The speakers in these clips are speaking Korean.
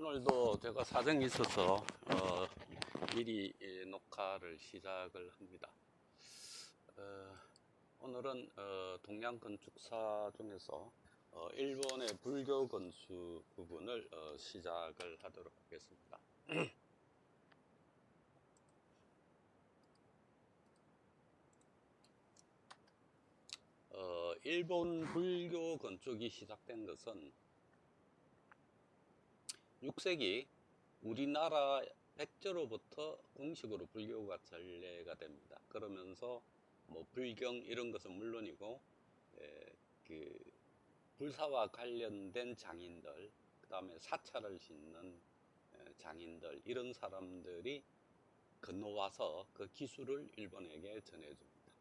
오늘도 제가 사정이 있어서 미리 녹화를 시작을 합니다. 오늘은 동양 건축사 중에서 일본의 불교 건축 부분을 시작을 하도록 하겠습니다. 일본 불교 건축이 시작된 것은 6세기 우리나라 백제로부터 공식으로 불교가 전래가 됩니다. 그러면서 뭐 불경 이런 것은 물론이고 그 불사와 관련된 장인들, 그 다음에 사찰을 짓는 장인들, 이런 사람들이 건너와서 그 기술을 일본에게 전해줍니다.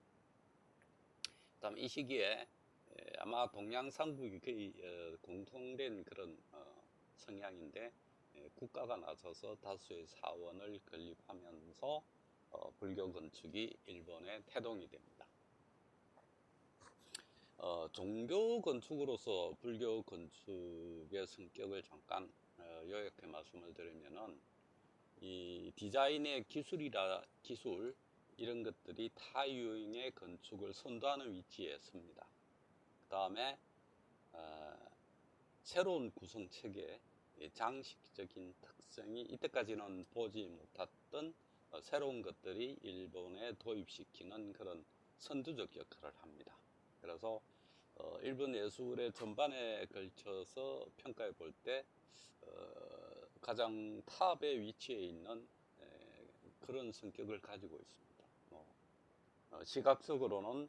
그 다음 이 시기에 아마 동양삼국이 거의 공통된 그런 성향인데, 국가가 나서서 다수의 사원을 건립하면서 불교 건축이 일본에 태동이 됩니다. 종교 건축으로서 불교 건축의 성격을 잠깐 요약해 말씀을 드리면은, 이 디자인의 기술 이런 것들이 타유형의 건축을 선도하는 위치에 섭니다. 그 다음에 새로운 구성 체계, 장식적인 특성이 이때까지는 보지 못했던 새로운 것들이 일본에 도입시키는 그런 선두적 역할을 합니다. 그래서 일본 예술의 전반에 걸쳐서 평가해 볼 때 가장 탑에 위치해 있는 그런 성격을 가지고 있습니다. 시각적으로는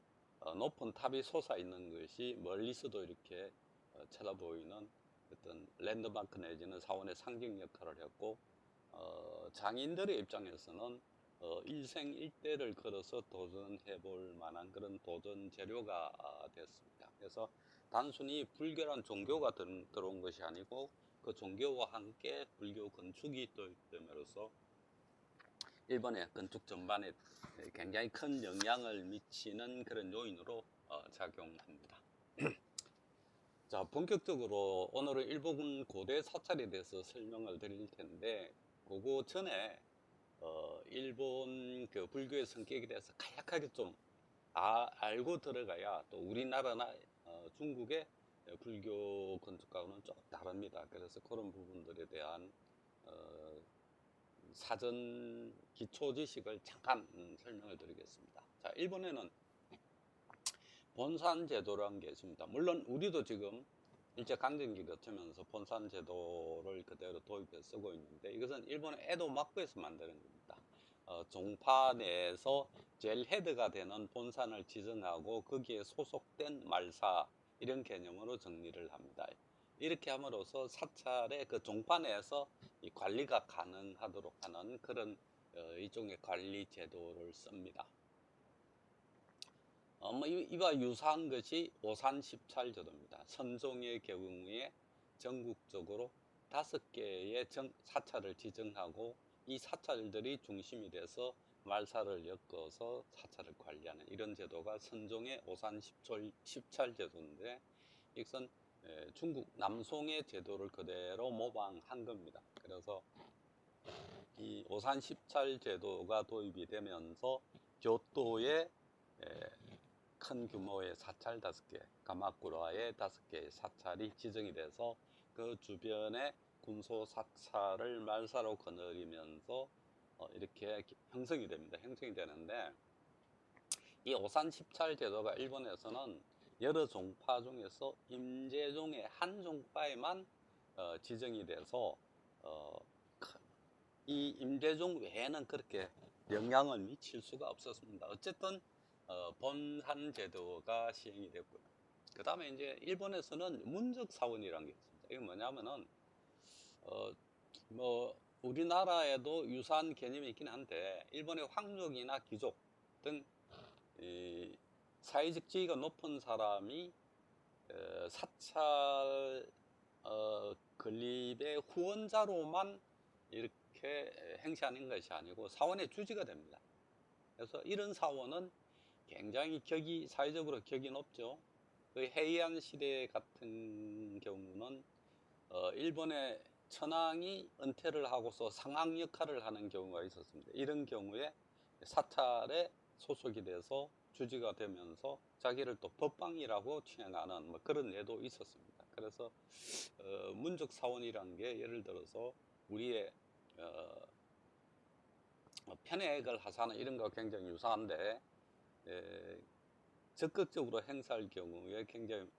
높은 탑이 솟아 있는 것이 멀리서도 이렇게 쳐다보이는 어떤 랜드마크 내지는 사원의 상징 역할을 했고, 장인들의 입장에서는 일생일대를 걸어서 도전해 볼 만한 그런 도전 재료가 됐습니다. 그래서 단순히 불교란 종교가 들어온 것이 아니고, 그 종교와 함께 불교 건축이 도입됨으로써 일본의 건축 전반에 굉장히 큰 영향을 미치는 그런 요인으로 작용합니다. 자, 본격적으로 오늘은 일본 고대 사찰에 대해서 설명을 드릴 텐데, 그거 전에 일본 그 불교의 성격에 대해서 간략하게 좀 알고 들어가야 또 우리나라나 중국의 불교 건축과는 좀 다릅니다. 그래서 그런 부분들에 대한 사전 기초 지식을 잠깐 설명을 드리겠습니다. 자, 일본에는 본산 제도라는 게 있습니다. 물론 우리도 지금 일제강점기 거치면서 본산 제도를 그대로 도입해 쓰고 있는데, 이것은 일본의 에도 막부에서 만드는 겁니다. 종파 내에서 제일 헤드가 되는 본산을 지정하고 거기에 소속된 말사, 이런 개념으로 정리를 합니다. 이렇게 함으로써 사찰의 그 종파 내에서 이 관리가 가능하도록 하는 그런 일종의 관리 제도를 씁니다. 이와 유사한 것이 오산 십찰 제도입니다. 선종의 경우에 전국적으로 5개의 사찰을 지정하고, 이 사찰들이 중심이 돼서 말사를 엮어서 사찰을 관리하는 이런 제도가 선종의 오산 십찰 제도인데, 이것은 중국 남송의 제도를 그대로 모방한 겁니다. 그래서 이 오산 십찰 제도가 도입이 되면서 교토에 큰 규모의 사찰 5개, 가마쿠라에 5개의 사찰이 지정이 돼서 그 주변에 군소 사찰을 말사로 거느리면서 이렇게 형성이 됩니다. 형성이 되는데, 이 오산 십찰 제도가 일본에서는 여러 종파 중에서 임제종의 한 종파에만 지정이 돼서 이 임제종 외에는 그렇게 영향을 미칠 수가 없었습니다. 어쨌든 본산 제도가 시행이 됐고요. 그 다음에 이제 일본에서는 문적 사원이라는 게 있습니다. 이게 뭐냐면은 뭐 우리나라에도 유사한 개념이 있긴 한데, 일본의 황족이나 귀족 등 사회적 지위가 높은 사람이 사찰 건립의 후원자로만 이렇게 행시하는 것이 아니고 사원의 주지가 됩니다. 그래서 이런 사원은 굉장히 사회적으로 격이 높죠. 그 헤이안 시대 같은 경우는 일본의 천황이 은퇴를 하고서 상황 역할을 하는 경우가 있었습니다. 이런 경우에 사찰에 소속이 돼서 주지가 되면서 자기를 또 법방이라고 칭하는 뭐 그런 예도 있었습니다. 그래서 문적 사원이란 게 예를 들어서 우리의 편액을 하사는 이런 거 굉장히 유사한데 적극적으로 행사할 경우에 굉장히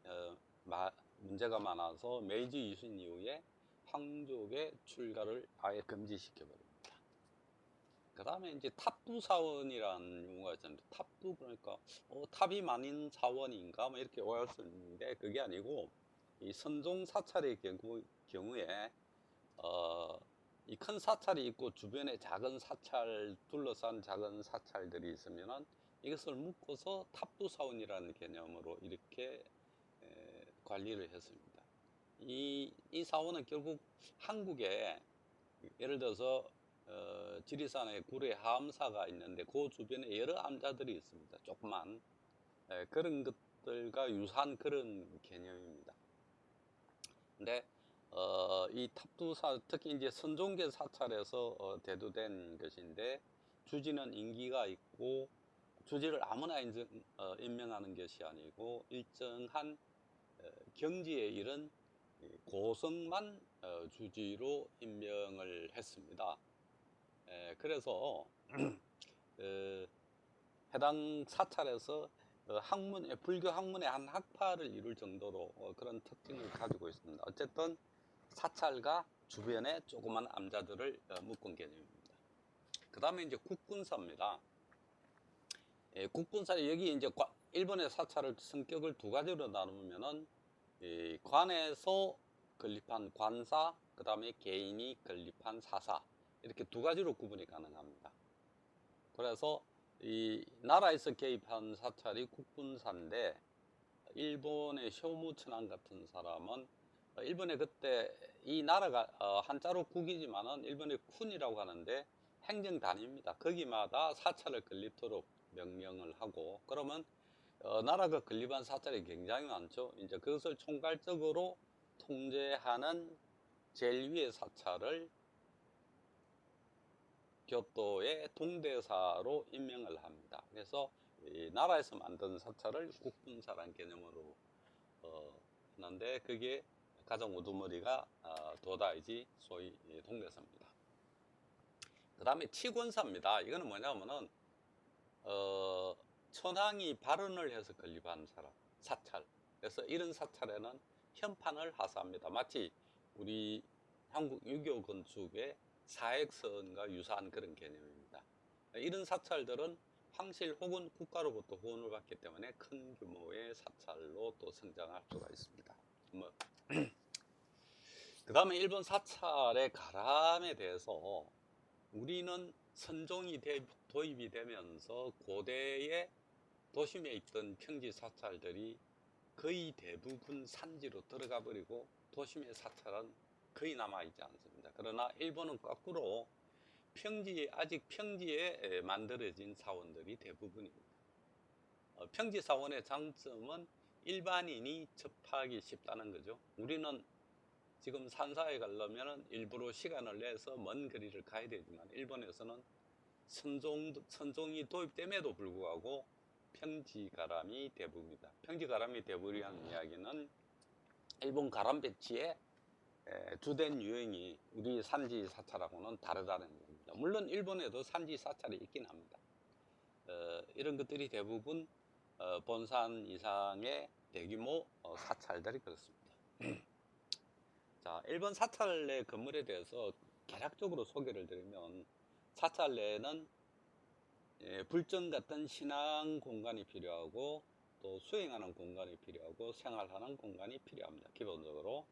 문제가 많아서 메이지 유신 이후에 황족의 출가를 아예 금지시켜 버립니다. 그 다음에 이제 탑부 사원이라는 용어가 있잖아요. 탑부 그러니까 탑이 많은 사원인가 뭐 이렇게 오해할 수 있는데 그게 아니고 이 선종 사찰의 경우에 이 큰 사찰이 있고 주변에 작은 사찰 둘러싼 작은 사찰들이 있으면은 이것을 묶어서 탑부사원이라는 개념으로 이렇게 관리를 했습니다. 이 사원은 결국 한국에 예를 들어서 지리산에 구례 하암사가 있는데 그 주변에 여러 암자들이 있습니다. 조그만 그런 것들과 유사한 그런 개념입니다. 근데 이 탑두사 특히 이제 선종계 사찰에서 대두된 것인데 주지는 임기가 있고 주지를 아무나 임명하는 것이 아니고 일정한 경지에 이른 고성만 주지로 임명을 했습니다. 그래서 해당 사찰에서 불교 학문의 한 학파를 이룰 정도로 그런 특징을 가지고 있습니다. 어쨌든 사찰과 주변에 조그만 암자들을 묶은 개념입니다. 그 다음에 이제 국군사입니다. 국군사 여기 이제 일본의 사찰을 성격을 두 가지로 나누면은 관에서 건립한 관사, 그 다음에 개인이 건립한 사사 이렇게 두 가지로 구분이 가능합니다. 그래서 이 나라에서 개입한 사찰이 국군사인데 일본의 쇼무천황 같은 사람은 일본에 그때 이 나라가 한자로 국이지만은 일본의 쿤이라고 하는데 행정단위입니다. 거기마다 사찰을 건립토록 명령을 하고 그러면 나라가 건립한 사찰이 굉장히 많죠. 이제 그것을 총괄적으로 통제하는 제일 위의 사찰을 교토의 동대사로 임명을 합니다. 그래서 이 나라에서 만든 사찰을 국군사라는 개념으로 하는데 그게 가장 우두머리가 도다이지 소위 동대사입니다. 그 다음에 치권사입니다. 이거는 뭐냐면은 천황이 발언을 해서 건립한 사찰. 그래서 이런 사찰에는 현판을 하사합니다. 마치 우리 한국 유교 건축의 사액선과 유사한 그런 개념입니다. 이런 사찰들은 황실 혹은 국가로부터 후원을 받기 때문에 큰 규모의 사찰로 또 성장할 수가 있습니다. 그 다음에 일본 사찰의 가람에 대해서 우리는 선종이 도입이 되면서 고대의 도심에 있던 평지 사찰들이 거의 대부분 산지로 들어가 버리고 도심의 사찰은 거의 남아있지 않습니다. 그러나 일본은 거꾸로 아직 평지에 만들어진 사원들이 대부분입니다. 평지 사원의 장점은 일반인이 접하기 쉽다는 거죠. 우리는 지금 산사에 가려면 일부러 시간을 내서 먼 거리를 가야 되지만 일본에서는 선종이 도입됨에도 불구하고 평지가람이 대부분입니다. 평지가람이 대부분이라는 이야기는 일본 가람 배치의 주된 유형이 우리 산지 사찰하고는 다르다는 겁니다. 물론 일본에도 산지 사찰이 있긴 합니다. 이런 것들이 대부분 본산 이상의 대규모 사찰들이 그렇습니다. 자, 일본 사찰 내 건물에 대해서 개략적으로 소개를 드리면 사찰 내에는 불정 같은 신앙 공간이 필요하고 또 수행하는 공간이 필요하고 생활하는 공간이 필요합니다. 기본적으로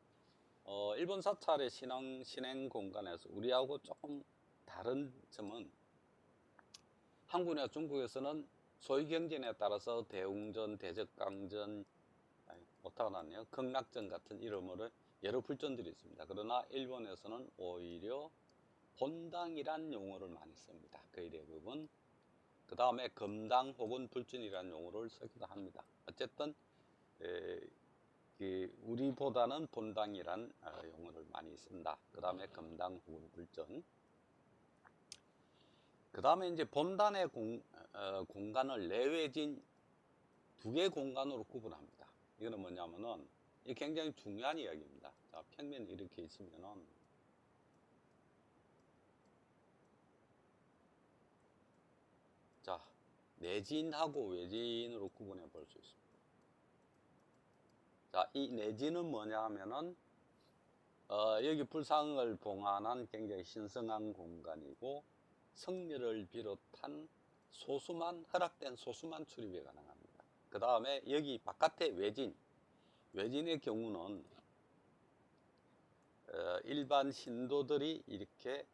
일본 사찰의 신행 공간에서 우리하고 조금 다른 점은 한국이나 중국에서는 소유경전에 따라서 대웅전, 대적강전, 오타가 났네요. 극락전 같은 이름으로 여러 불전들이 있습니다. 그러나 일본에서는 오히려 본당이란 용어를 많이 씁니다. 거의 대부분. 그 다음에 검당 혹은 불전이라는 용어를 쓰기도 합니다. 어쨌든 우리보다는 본당이란 용어를 많이 쓴다. 그 다음에 금당, 후군, 불전. 그 다음에 이제 본단의 공간을 내외진 두 개 공간으로 구분합니다. 이거는 뭐냐면은 이게 굉장히 중요한 이야기입니다. 자, 평면이 이렇게 있으면은 자, 내진하고 외진으로 구분해 볼 수 있습니다. 자, 이 내진은 뭐냐 하면은 여기 불상을 봉안한 굉장히 신성한 공간이고 성녀를 비롯한 허락된 소수만 출입이 가능합니다. 그 다음에 여기 바깥에 외진의 경우는 일반 신도들이 이렇게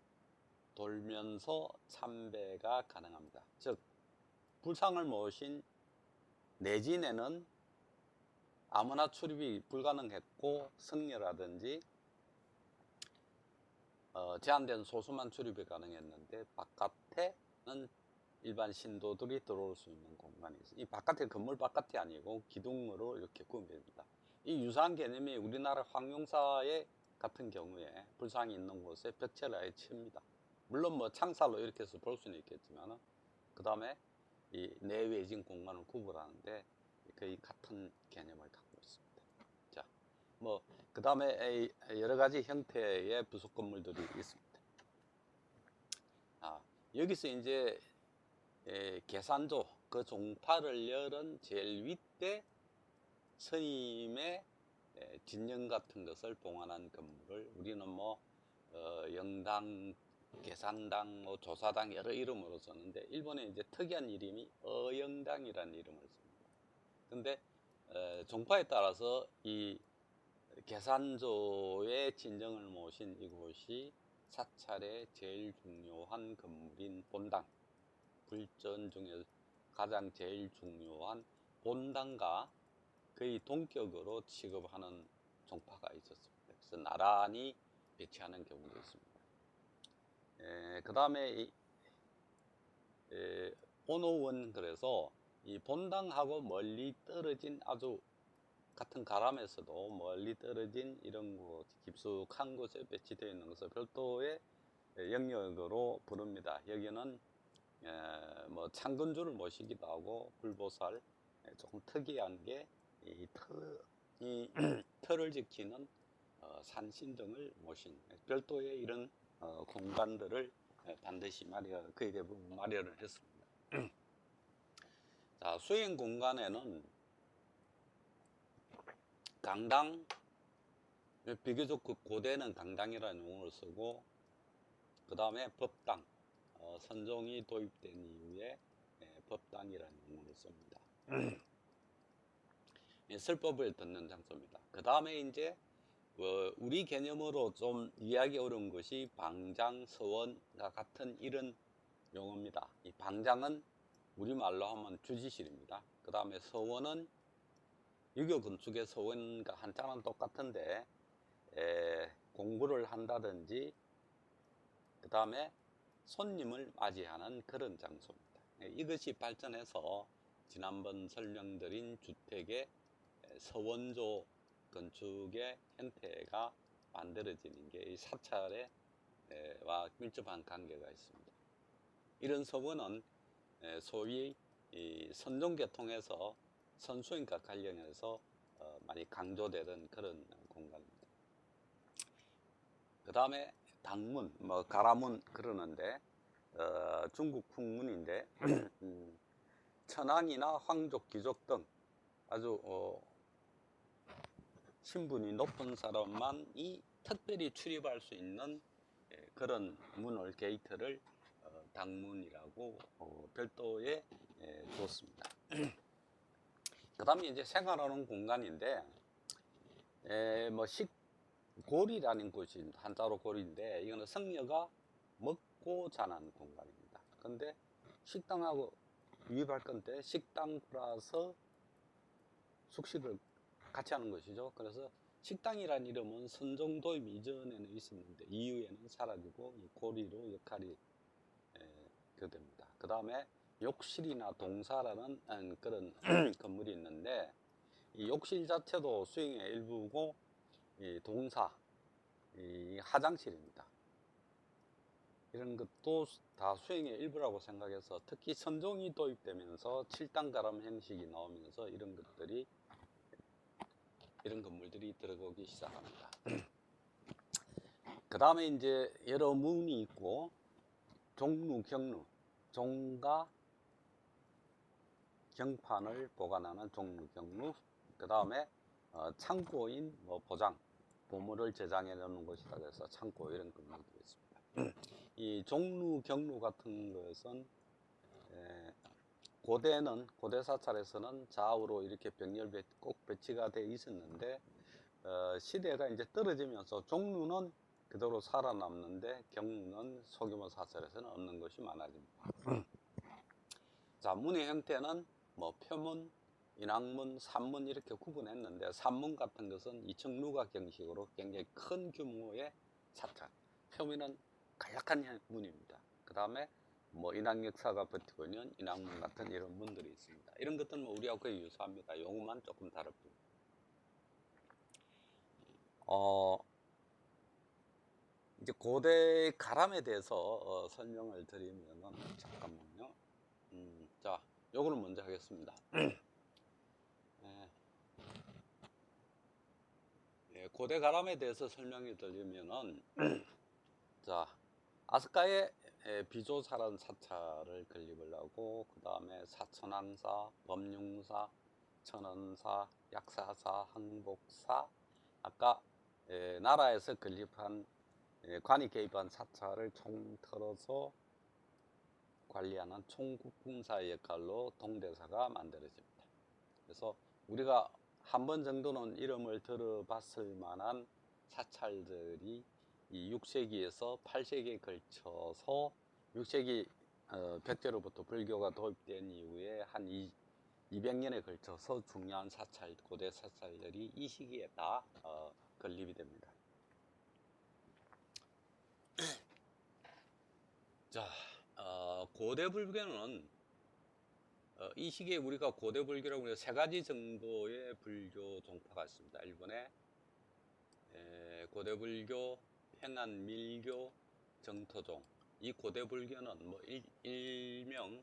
돌면서 참배가 가능합니다. 즉 불상을 모신 내진에는 아무나 출입이 불가능했고 성녀라든지 제한된 소수만 출입이 가능했는데 바깥에는 일반 신도들이 들어올 수 있는 공간이 있어요. 이 바깥에 건물 바깥이 아니고 기둥으로 이렇게 구분됩니다. 이 유사한 개념이 우리나라 황룡사의 같은 경우에 불상이 있는 곳에 벽체를 아예 칩니다. 물론 뭐 창살로 이렇게 해서 볼 수는 있겠지만 그 다음에 이 내외진 공간을 구분하는데 거의 같은 개념을 갖고 있습니다. 자, 뭐 그 다음에 여러 가지 형태의 부속 건물들이 있습니다. 여기서 이제 계산조, 그 종파를 열은 제일 윗대 스님의 진영 같은 것을 봉안한 건물을 우리는 뭐 영당, 계산당, 뭐 조사당 여러 이름으로 썼는데 일본에 이제 특이한 이름이 어영당이라는 이름을 씁니다. 근데 종파에 따라서 이 계산조의 진정을 모신 이곳이 사찰의 제일 중요한 건물인 본당, 불전 중에 가장 제일 중요한 본당과 거의 동격으로 취급하는 종파가 있었습니다. 그래서 나란히 배치하는 경우도 있습니다. 그 다음에 본호원, 그래서 이 본당하고 멀리 떨어진 아주 같은 가람에서도 멀리 떨어진 이런 곳, 깊숙한 곳에 배치되어 있는 것을 별도의 영역으로 부릅니다. 여기는 뭐 창근주를 모시기도 하고 불보살, 조금 특이한 게 이 터를 지키는 산신 등을 모신 별도의 이런 공간들을 반드시 거의 대부분 마련을 했습니다. 자, 수행 공간에는 강당, 비교적 고대는 강당이라는 용어를 쓰고 그 다음에 법당, 선종이 도입된 이후에 법당이라는 용어를 씁니다. 설법을 듣는 장소입니다. 그 다음에 이제 우리 개념으로 좀 이해하기 어려운 것이 방장, 서원과 같은 이런 용어입니다. 이 방장은 우리말로 하면 주지실입니다. 그 다음에 서원은 유교 건축의 서원과 한자는 똑같은데 공부를 한다든지 그 다음에 손님을 맞이하는 그런 장소입니다. 이것이 발전해서 지난번 설명드린 주택의 서원조 건축의 형태가 만들어지는 게 이 사찰과 밀접한 관계가 있습니다. 이런 서원은 소위 선종계통에서 선수행과 관련해서 많이 강조되는 그런 공간입니다. 그 다음에 당문, 뭐 가라문 그러는데 중국 풍문인데 천황이나 황족, 귀족 등 아주 신분이 높은 사람만이 특별히 출입할 수 있는 그런 문을, 게이트를 당문이라고 별도에 줬습니다. 그 다음에 이제 생활하는 공간인데 뭐 고리라는 곳이 한자로 고리인데 이거는 성녀가 먹고 자는 공간입니다. 근데 식당하고 유입할 건데 식당 플러스 숙식을 같이 하는 것이죠. 그래서 식당이라는 이름은 선종 도입 이전에는 있었는데 이후에는 사라지고 이 고리로 역할이 됩니다. 그 다음에 욕실이나 동사라는 그런 건물이 있는데 이 욕실 자체도 수행의 일부고, 이 동사, 이 화장실입니다. 이런 것도 다 수행의 일부라고 생각해서, 특히 선종이 도입되면서 7단 가람 형식이 나오면서 이런 것들이, 이런 건물들이 들어오기 시작합니다. 그 다음에 이제 여러 문이 있고, 종루, 경루, 종과 경판을 보관하는 종루, 경루, 그 다음에 창고인 뭐 보장, 보물을 저장해 놓는 곳이다 그래서 창고, 이런 건물들이 있습니다. 이 종루, 경루 같은 것은 고대 사찰에서는 좌우로 이렇게 병렬 꼭 배치가 되어 있었는데, 시대가 이제 떨어지면서 종루는 그대로 살아남는데 경루는 소규모 사찰에서는 없는 것이 많아집니다. 자, 문의 형태는 뭐 표문, 인왕문, 산문 이렇게 구분했는데, 산문 같은 것은 2층 누각 형식으로 굉장히 큰 규모의 사찰, 표면은 간략한 문입니다. 그 다음에 뭐 인왕 역사가 버티고 있는 인왕문 같은 이런 문들이 있습니다. 이런 것들은 뭐 우리하고 거의 유사합니다. 용어만 조금 다를 뿐. 이제 고대 가람에 대해서 설명을 드리면은, 잠깐만요. 자, 요거를 먼저 하겠습니다. 고대 가람에 대해서 설명을 드리면은, 자, 아스카의 비조사라는 사찰을 건립을 하고, 그 다음에 사천왕사, 법융사, 천원사, 약사사, 항복사, 아까 나라에서 건립한 관이 개입한 사찰을 총틀어서 관리하는 총국궁사의 역할로 동대사가 만들어집니다. 그래서 우리가 한 번 정도는 이름을 들어봤을 만한 사찰들이 이 6세기에서 8세기에 걸쳐서, 6세기 백제로부터 불교가 도입된 이후에 한 200년에 걸쳐서 중요한 사찰, 고대 사찰들이 이 시기에 다 건립이 됩니다. 자, 고대 불교는 이 시기에 우리가 고대 불교라고 해서 세 가지 정도의 불교 종파가 있습니다. 일본에 고대 불교, 평안 밀교, 정토종. 이 고대 불교는 뭐 일명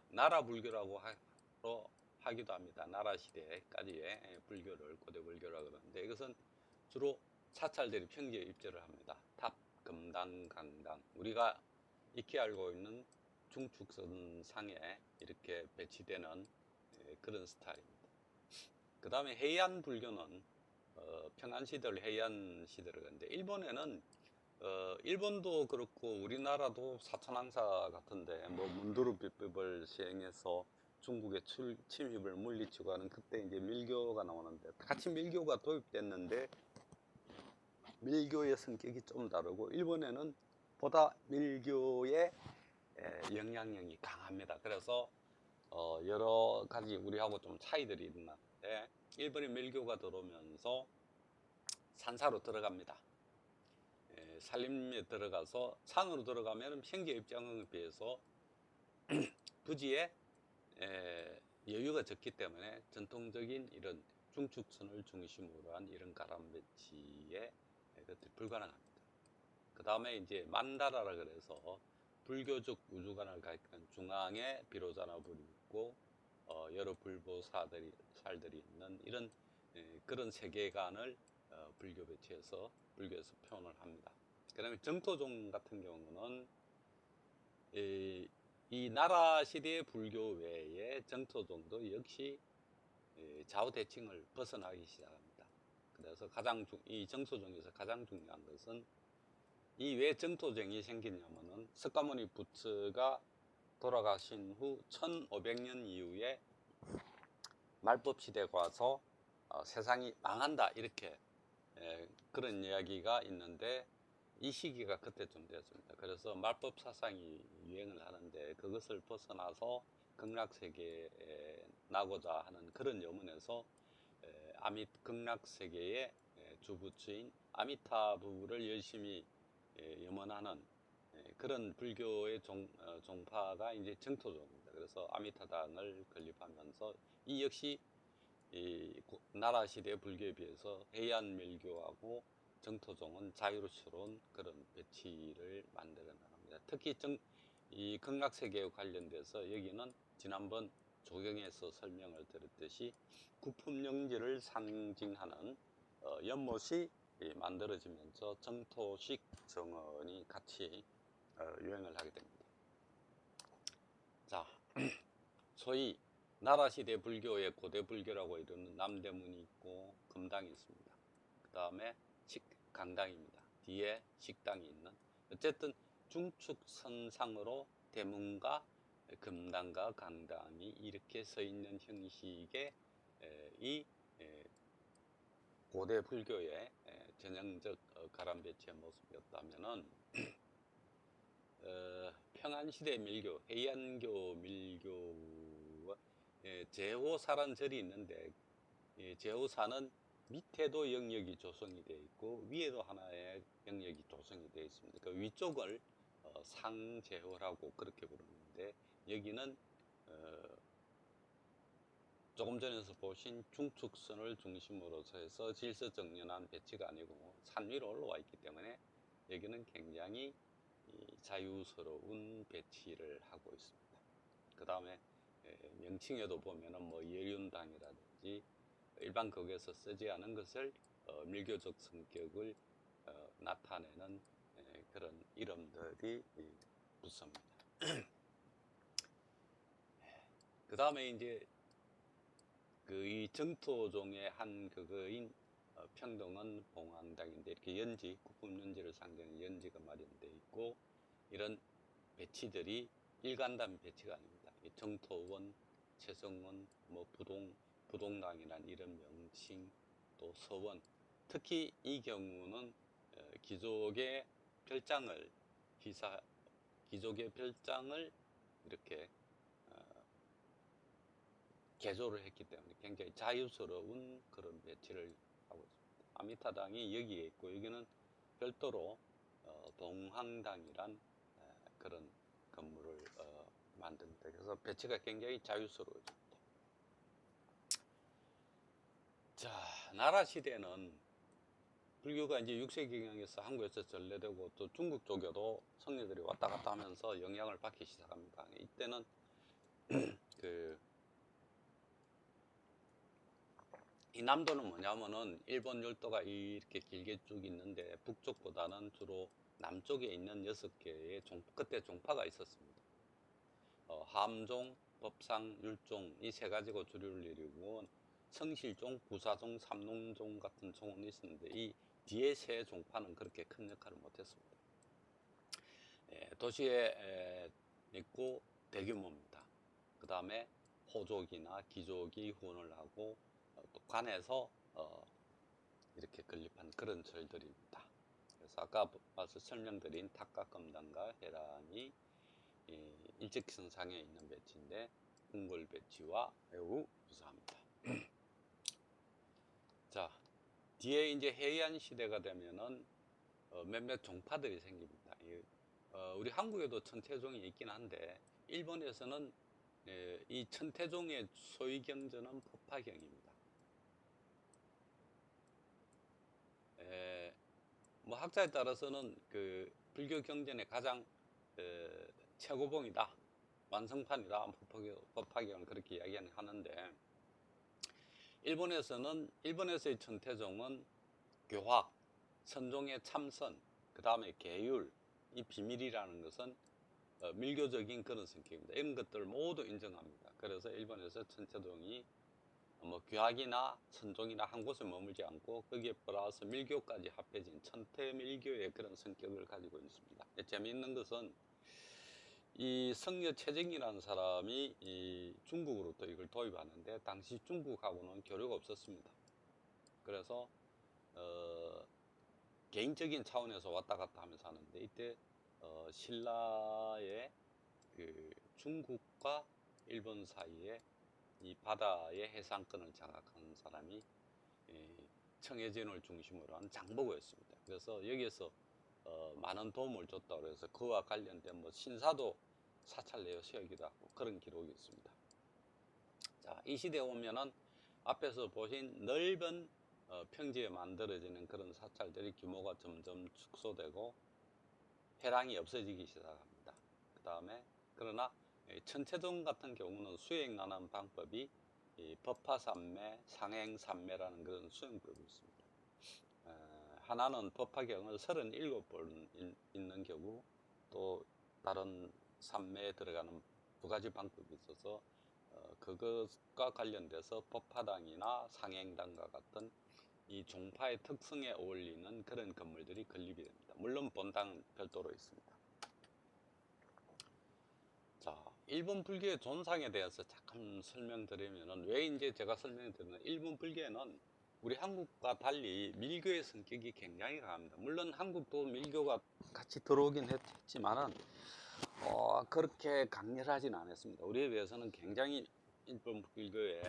나라 불교라고 하기도 합니다. 나라 시대까지의 불교를 고대 불교라고 하는데, 이것은 주로 사찰들이 평지에 입지를 합니다. 탑, 금당, 강당. 우리가 익히 알고 있는 중축선상에 이렇게 배치되는 그런 스타일입니다. 그 다음에 해안 불교는 평안시대를 해안시대를 가는데, 일본에는 일본도 그렇고 우리나라도 사천왕사 같은데 뭐 문두루 비법을 시행해서 중국의 침입을 물리치고 하는, 그때 이제 밀교가 나오는데, 같이 밀교가 도입됐는데 밀교의 성격이 좀 다르고, 일본에는 보다 밀교의 영향력이 강합니다. 그래서 여러 가지 우리하고 좀 차이들이 있는데, 일본의 밀교가 들어오면서 산사로 들어갑니다. 산림에 들어가서 산으로 들어가면 형제 입장에 비해서 부지에 여유가 적기 때문에 전통적인 이런 중축선을 중심으로 한 이런 가람 배치에 그것들이 불가능합니다. 그 다음에 이제 만다라라 그래서 불교적 우주관을 가리키는 중앙에 비로자나불이 있고 여러 불보살들이 있는 이런 그런 세계관을 불교 배치해서 불교에서 표현을 합니다. 그 다음에 정토종 같은 경우는 이 나라 시대의 불교 외에 정토종도 역시 좌우대칭을 벗어나기 시작합니다. 그래서 이 정토종에서 가장 중요한 것은, 이 왜 정토종이 생기냐면은 석가모니 부처가 돌아가신 후 1500년 이후에 말법 시대가 와서 세상이 망한다, 이렇게 그런 이야기가 있는데, 이 시기가 그때쯤 되었습니다. 그래서 말법 사상이 유행을 하는데, 그것을 벗어나서 극락세계에 나고자 하는 그런 염원에서 극락세계의 주부처인 아미타부를 열심히 염원하는 그런 불교의 종파가 이제 정토종입니다. 그래서 아미타당을 건립하면서, 이 역시 나라 시대 불교에 비해서 해안 밀교하고 정토종은 자유스러운 그런 배치를 만들어 나갑니다. 특히 이 극락세계에 관련돼서 여기는 지난번 조경에서 설명을 드렸듯이 구품영지를 상징하는 연못이 만들어지면서 정토식 정원이 같이 유행을 하게 됩니다. 자, 소위 나라시대 불교의 고대 불교라고 이르는 남대문이 있고 금당이 있습니다. 그 다음에 강당입니다. 뒤에 식당이 있는, 어쨌든 중축선상으로 대문과 금당과 강당이 이렇게 서 있는 형식의 이 고대 불교의 전형적 가람 배치의 모습이었다면은 평안시대 밀교, 해안교 밀교와 제호사란 절이 있는데 제호사는 밑에도 영역이 조성이 되어 있고 위에도 하나의 영역이 조성이 되어 있습니다. 그 위쪽을 상제호라고 그렇게 부르는데 여기는 조금 전에서 보신 중축선을 중심으로서 해서 질서정연한 배치가 아니고 산 위로 올라와 있기 때문에 여기는 굉장히 자유스러운 배치를 하고 있습니다. 그 다음에 명칭에도 보면은 뭐 예륜당이라든지 일반 거기에서 쓰지 않은 것을 밀교적 성격을 나타내는 그런 이름들이 붙습니다. 그 다음에 이제 이 정토종의 한 그거인 평동은 봉황당인데 이렇게 연지, 구품연지를 상징하는 연지가 마련되어 있고 이런 배치들이 일간단 배치가 아닙니다. 정토원, 채성원, 뭐 부동당이란 이런 명칭, 또 서원, 특히 이 경우는 귀족의 별장을 이렇게 개조를 했기 때문에 굉장히 자유스러운 그런 배치를 하고 있습니다. 아미타당이 여기에 있고 여기는 별도로 동황당이란 그런 건물을 만듭니다. 그래서 배치가 굉장히 자유스러워집니다. 자, 나라 시대는 불교가 이제 6세기경에서 한국에서 전래되고 또 중국 쪽에도 성리들이 왔다 갔다 하면서 영향을 받기 시작합니다. 이때는 이 남도는 뭐냐면은 일본 열도가 이렇게 길게 쭉 있는데 북쪽보다는 주로 남쪽에 있는 6개의 그때 종파가 있었습니다. 함종, 법상, 율종 이 세 가지고 주류를 이루고 성실종, 부사종, 삼농종 같은 종은 있었는데 이 뒤에 세 종파는 그렇게 큰 역할을 못했습니다. 도시에 있고 대규모입니다. 그 다음에 호족이나 귀족이 후원을 하고 또 관에서 이렇게 건립한 그런 절들입니다. 그래서 아까 말씀 설명드린 탁각금당과 해랑이 일직선상에 있는 배치인데 궁궐 배치와 매우 유사합니다. 자, 뒤에 이제 해안 시대가 되면은 몇몇 종파들이 생깁니다. 우리 한국에도 천태종이 있긴 한데 일본에서는 이 천태종의 소위 경전은 법화경입니다. 뭐 학자에 따라서는 그 불교 경전의 가장 최고봉이다, 완성판이다, 법화경을 그렇게 이야기하는데 일본에서의 천태종은 교학, 선종의 참선, 그 다음에 계율, 이 비밀이라는 것은 밀교적인 그런 성격입니다. 이런 것들을 모두 인정합니다. 그래서 일본에서 천태종이 뭐 교학이나 선종이나 한 곳에 머물지 않고 거기에 플러스 밀교까지 합해진 천태밀교의 그런 성격을 가지고 있습니다. 재미있는 것은 이 성녀 채정이라는 사람이 이 중국으로부터 이걸 도입하는데 당시 중국하고는 교류가 없었습니다. 그래서 개인적인 차원에서 왔다 갔다 하면서 하는데 이때 신라의 그 중국과 일본 사이에 이 바다의 해상권을 장악한 사람이 청해진을 중심으로 한 장보고였습니다. 그래서 여기에서 많은 도움을 줬다고 해서 그와 관련된 뭐 신사도 사찰내어 세우기도 하고 그런 기록이 있습니다. 자, 이 시대에 오면은 앞에서 보신 넓은 평지에 만들어지는 그런 사찰들이 규모가 점점 축소되고 회랑이 없어지기 시작합니다. 그 다음에 그러나 천체동 같은 경우는 수행하는 방법이 법화산매, 상행산매라는 그런 수행법이 있습니다. 하나는 법화경을 37번 읽는 경우, 또 다른 산매에 들어가는 두 가지 방법이 있어서 그것과 관련돼서 법화당이나 상행당과 같은 이 종파의 특성에 어울리는 그런 건물들이 건립이 됩니다. 물론 본당은 별도로 있습니다. 자, 일본 불교의 존상에 대해서 잠깐 설명드리면은, 왜 이제 제가 설명드리는, 일본 불교에는 우리 한국과 달리 밀교의 성격이 굉장히 강합니다. 물론 한국도 밀교가 같이 들어오긴 했지만은 그렇게 강렬하지는 않았습니다. 우리에 비해서는 굉장히 일본 불교의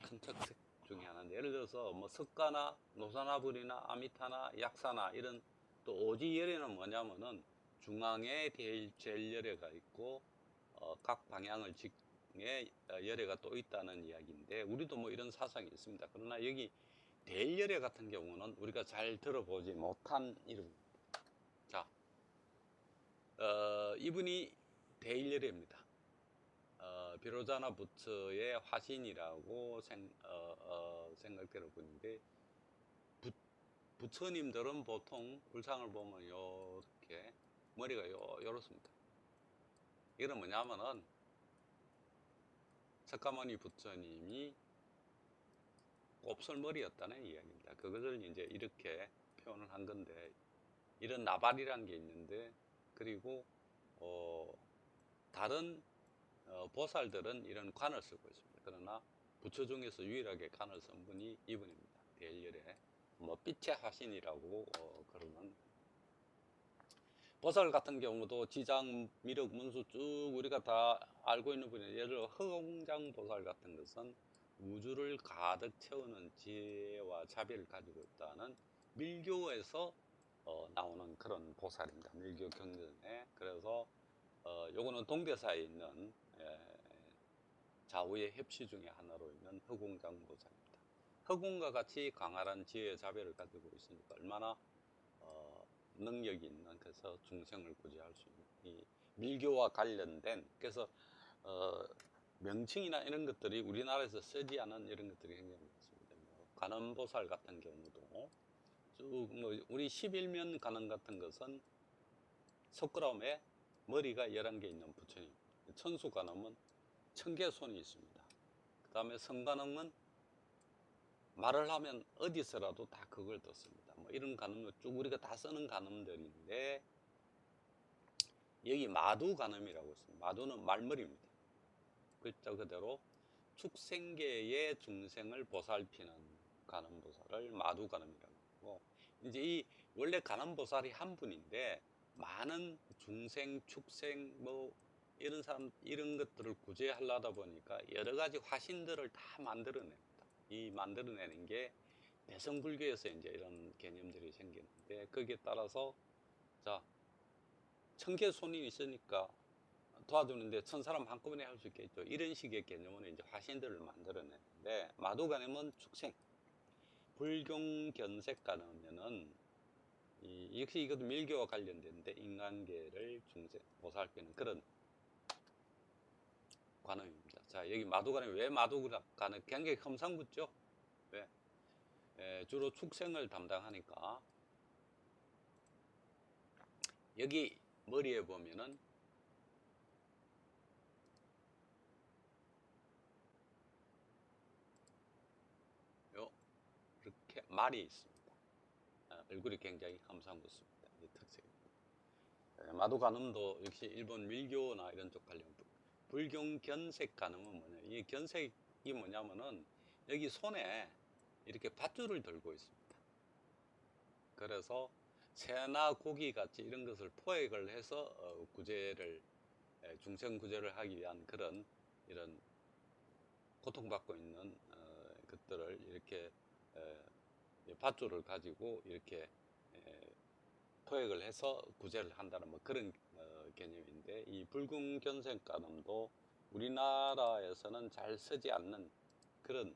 큰 특색 중에 하나인데, 예를 들어서 뭐 석가나 노사나불이나 아미타나 약사나 이런, 또 오지열애는 뭐냐면은 중앙에 제일 열애가 있고 각 방향을 직에 열애가 또 있다는 이야기인데, 우리도 뭐 이런 사상이 있습니다. 그러나 여기 대열애 같은 경우는 우리가 잘 들어보지 못한 이름입니다. 자, 이분이 대일열애입니다. 비로자나 부처의 화신이라고 생각되는 분인데, 부처님들은 보통 불상을 보면 이렇게 머리가 요렇습니다. 이건 뭐냐면은 석가모니 부처님이 곱슬머리였다는 이야기입니다. 그것을 이제 이렇게 표현을 한 건데, 이런 나발이란 게 있는데, 그리고 다른 보살들은 이런 관을 쓰고 있습니다. 그러나 부처 중에서 유일하게 관을 쓴 분이 이분입니다. 대열에 뭐 빛의 화신이라고 그러는. 보살 같은 경우도 지장, 미륵, 문수 쭉 우리가 다 알고 있는 분이, 예를 들어 허공장 보살 같은 것은 우주를 가득 채우는 지혜와 자비를 가지고 있다는 밀교에서 나오는 그런 보살입니다. 밀교 경전에. 그래서 요거는 동대사에 있는 좌우의 협시 중에 하나로 있는 허공장 보살입니다. 허공과 같이 강활한 지혜의 자비를 가지고 있으니까 얼마나 능력이 있는, 그래서 중생을 구제할 수 있는 이 밀교와 관련된, 그래서 명칭이나 이런 것들이 우리나라에서 쓰지 않은 이런 것들이 굉장히 많습니다. 뭐 관음보살 같은 경우도 쭉 뭐 우리 11면 관음 같은 것은 석굴암에 머리가 11개 있는 부처님, 천수관음은 1000개 손이 있습니다. 그 다음에 성관음은 말을 하면 어디서라도 다 그걸 듣습니다. 뭐 이런 관음을 쭉 우리가 다 쓰는 관음들인데, 여기 마두관음이라고 있습니다. 마두는 말머리입니다. 글자 그대로 축생계의 중생을 보살피는 관음보살을 마두관음이라고 하고, 이제 이 원래 관음보살이 한 분인데 많은 중생, 축생 뭐 이런 사람, 이런 것들을 구제하려다 보니까 여러 가지 화신들을 다 만들어냅니다. 이 만들어내는 게 대성불교에서 이제 이런 개념들이 생기는데, 거기에 따라서 자, 1000개 손이 있으니까 도와주는데 1000사람 한꺼번에 할 수 있겠죠. 이런 식의 개념으로 이제 화신들을 만들어내는데, 마두관음은 축생, 불경견색관음에는 역시 이것도 밀교와 관련된데 인간계를 중생 보살피는 그런 관음입니다. 자, 여기 마두관음, 왜 마두관음? 굉장히 험상궂죠. 왜? 주로 축생을 담당하니까. 여기 머리에 보면은 이렇게 말이 있습니다. 얼굴이 굉장히 험상궂습니다. 이 특색입니다. 마두관음도 역시 일본 밀교나 이런 쪽 관련, 불경견색관음은 뭐냐, 이 견색이 뭐냐면은 여기 손에 이렇게 밧줄을 들고 있습니다. 그래서 새나 고기 같이 이런 것을 포획을 해서 구제를, 중생 구제를 하기 위한 그런 이런 고통받고 있는 것들을 이렇게 밧줄을 가지고 이렇게 포획을 해서 구제를 한다는 뭐 그런 개념인데, 이 불금견생관음도 우리나라에서는 잘 쓰지 않는 그런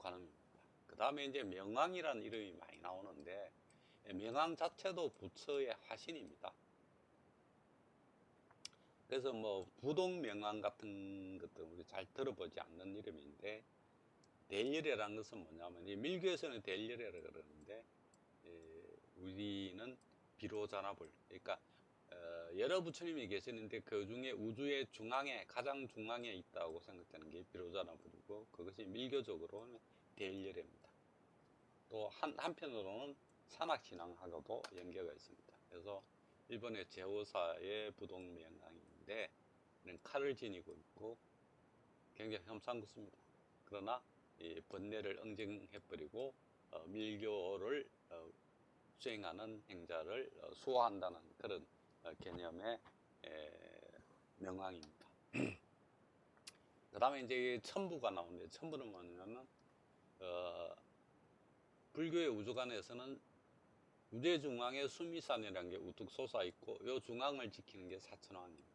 관음입니다. 그 다음에 이제 명왕이라는 이름이 많이 나오는데, 명왕 자체도 부처의 화신입니다. 그래서 뭐 부동명왕 같은 것도 우리 잘 들어보지 않는 이름인데, 대일이라는 것은 뭐냐면, 이 밀교에서는 대일이라 그러는데, 우리는 비로자나불, 그러니까 여러 부처님이 계시는데 그 중에 우주의 중앙에, 가장 중앙에 있다고 생각되는 게 비로자나불이고, 그것이 밀교적으로는 대일열애입니다. 또 한편으로는 산악신앙하고도 연계가 있습니다. 그래서 일본의 제오사의 부동명왕인데, 칼을 지니고 있고 굉장히 험상궂습니다. 그러나 이 번뇌를 응징해버리고 밀교를 수행하는 행자를 수호한다는 그런 개념의 명왕입니다. 그 다음에 이제 천부가 나오는데, 천부는 뭐냐면 불교의 우주관에서는 우주의 중앙에 수미산이라는 게 우뚝 솟아 있고, 이 중앙을 지키는 게 사천왕입니다.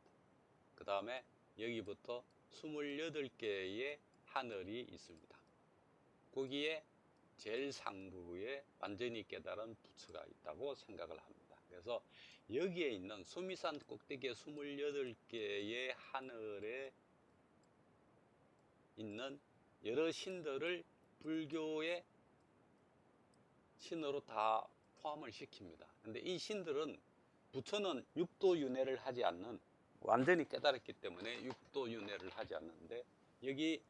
그 다음에 여기부터 28개의 하늘이 있습니다. 거기에 제일 상부에 완전히 깨달은 부처가 있다고 생각을 합니다. 그래서 여기에 있는 수미산 꼭대기에 28개의 하늘에 있는 여러 신들을 불교의 신으로 다 포함을 시킵니다. 근데 이 신들은, 부처는 육도윤회를 하지 않는, 완전히 깨달았기 때문에 육도윤회를 하지 않는데, 여기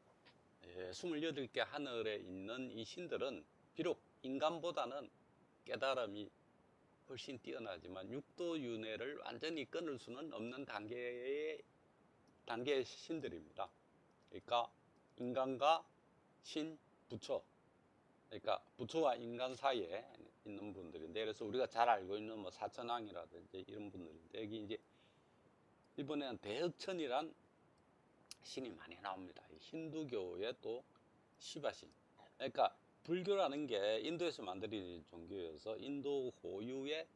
28개 하늘에 있는 이 신들은 비록 인간보다는 깨달음이 훨씬 뛰어나지만 육도윤회를 완전히 끊을 수는 없는 단계의 신들입니다. 그러니까 인간과 신, 부처, 그러니까 부처와 인간 사이에 있는 분들인데, 그래서 우리가 잘 알고 있는 뭐 사천왕이라든지 이런 분들인데, 여기 이제 일본에는 대흑천이란 신이 많이 나옵니다. 힌두교의 또 시바신. 그러니까 불교라는 게 인도에서 만들어진 종교여서 인도 고유의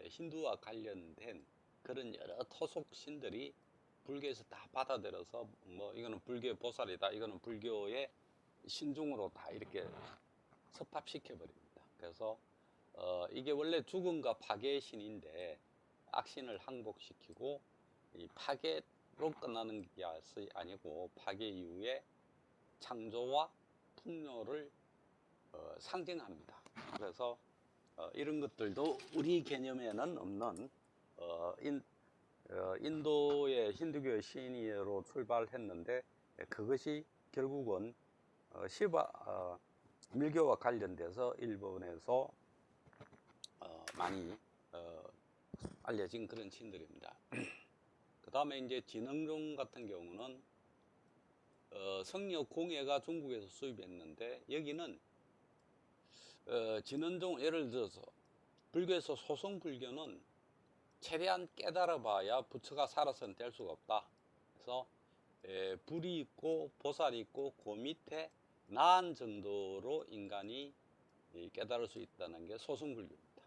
힌두와 관련된 그런 여러 토속 신들이 불교에서 다 받아들여서, 뭐 이거는 불교의 보살이다, 이거는 불교의 신중으로 다 이렇게 섭합시켜 버립니다. 그래서 이게 원래 죽음과 파괴의 신인데, 악신을 항복시키고 이 파괴로 끝나는 게 아니고 파괴 이후에 창조와 풍요를 상징합니다. 그래서 이런 것들도 우리 개념에는 없는 인도의 힌두교의 신의로 출발했는데, 그것이 결국은 밀교와 관련돼서 일본에서 많이 알려진 그런 신들입니다. 그 다음에 이제 진흥종 같은 경우는 성녀 공예가 중국에서 수입했는데, 여기는 진흥종, 예를 들어서 불교에서 소승불교는 최대한 깨달아봐야 부처가 살아서는 될 수가 없다. 그래서 불이 있고 보살이 있고 그 밑에 나은 정도로 인간이 깨달을 수 있다는 게 소승불교입니다.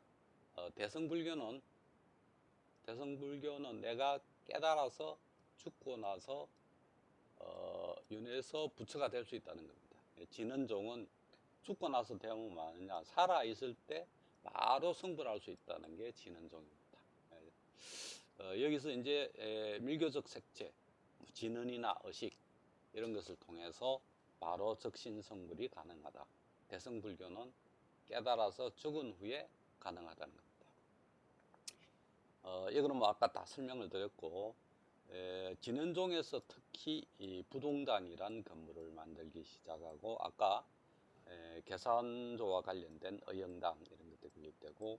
대승불교는 내가 깨달아서 죽고 나서 윤회에서 부처가 될 수 있다는 겁니다. 진은종은 죽고 나서 되면 뭐냐, 살아 있을 때 바로 성불할 수 있다는 게 진은종입니다. 여기서 이제 밀교적 색채, 진은이나 의식 이런 것을 통해서 바로 적신성불이 가능하다. 대승불교는 깨달아서 죽은 후에 가능하다는 겁니다. 이거는 뭐 아까 다 설명을 드렸고, 진은종에서 특히 이 부동당이란 건물을 만들기 시작하고, 아까 계산조와 관련된 의영당 이런 것들이 건립되고,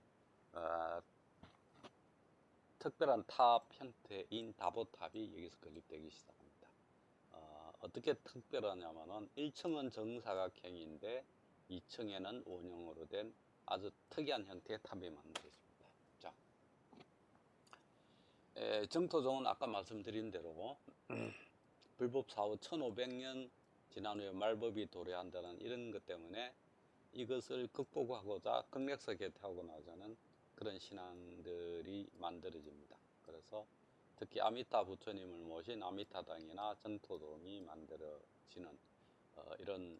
특별한 탑 형태인 다보탑이 여기서 건립되기 시작합니다. 어떻게 특별하냐면은 1층은 정사각형인데 2층에는 원형으로 된 아주 특이한 형태의 탑이 만들어집니다. 자, 정토종은 아까 말씀드린 대로 불법 사후 1500년 지난 후에 말법이 도래한다는 이런 것 때문에 이것을 극복하고자 극력서 개퇴하고 나자는 그런 신앙들이 만들어집니다. 그래서 특히 아미타 부처님을 모신 아미타당이나 정토동이 만들어지는 이런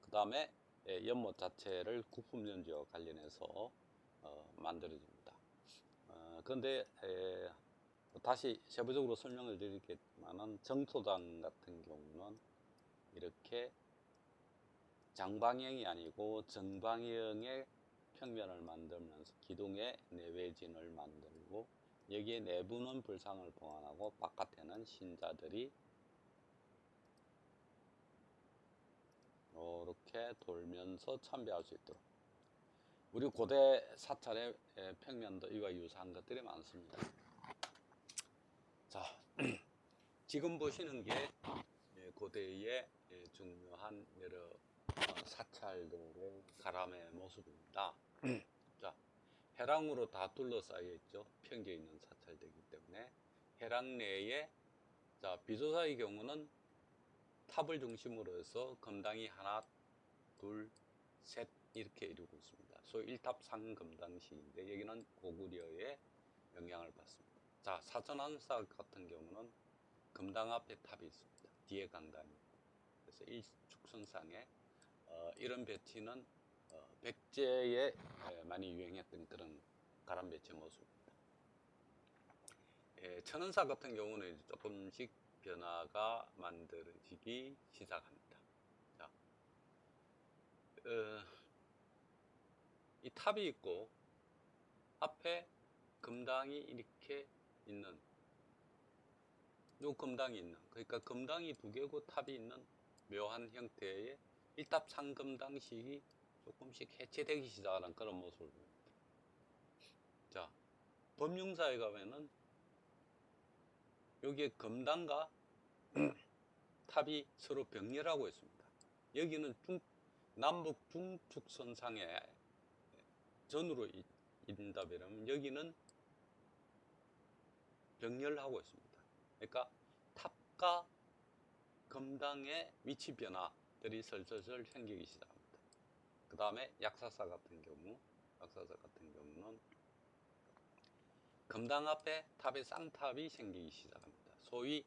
그 다음에 연못 자체를 국품 연주와 관련해서 만들어집니다. 그런데 다시 세부적으로 설명을 드리겠지만은 정토당 같은 경우는 이렇게 장방형이 아니고 정방형의 평면을 만들면서 기둥에 내외진을 만들고 여기에 내부는 불상을 보관하고 바깥에는 신자들이 이렇게 돌면서 참배할 수 있도록. 우리 고대 사찰의 평면도 이와 유사한 것들이 많습니다. 자, 지금 보시는 게 고대의 중요한 여러 사찰들의 가람의 모습입니다. 자, 해랑으로 다 둘러싸여 있죠. 평지에 있는 사찰들이기 때문에 해랑 내에 자, 비조사의 경우는 탑을 중심으로 해서 금당이 하나, 둘, 셋 이렇게 이루고 있습니다. 소위 일탑상금당식인데 여기는 고구려의 영향을 받습니다. 자, 사천왕사 같은 경우는 금당 앞에 탑이 있습니다. 뒤에 강당이 있고. 그래서 일축선상에 이런 배치는 백제에 많이 유행했던 그런 가람 배치 모습입니다. 천은사 같은 경우는 조금씩 변화가 만들어지기 시작합니다. 자, 이 탑이 있고 앞에 금당이 이렇게 있는 요 금당이 있는 그러니까 금당이 두 개고 탑이 있는 묘한 형태의 일탑상금당식이 조금씩 해체되기 시작하는 그런 모습을 보입니다. 자, 범용사에 가면은 여기에 금당과 탑이 서로 병렬하고 있습니다. 여기는 남북 중축선상에 전으로 인다면 여기는 병렬하고 있습니다. 그러니까 탑과 금당의 위치 변화들이 슬슬 생기기 시작합니다. 그 다음에 약사사 같은 경우는 금당 앞에 탑의 쌍탑이 생기기 시작합니다. 소위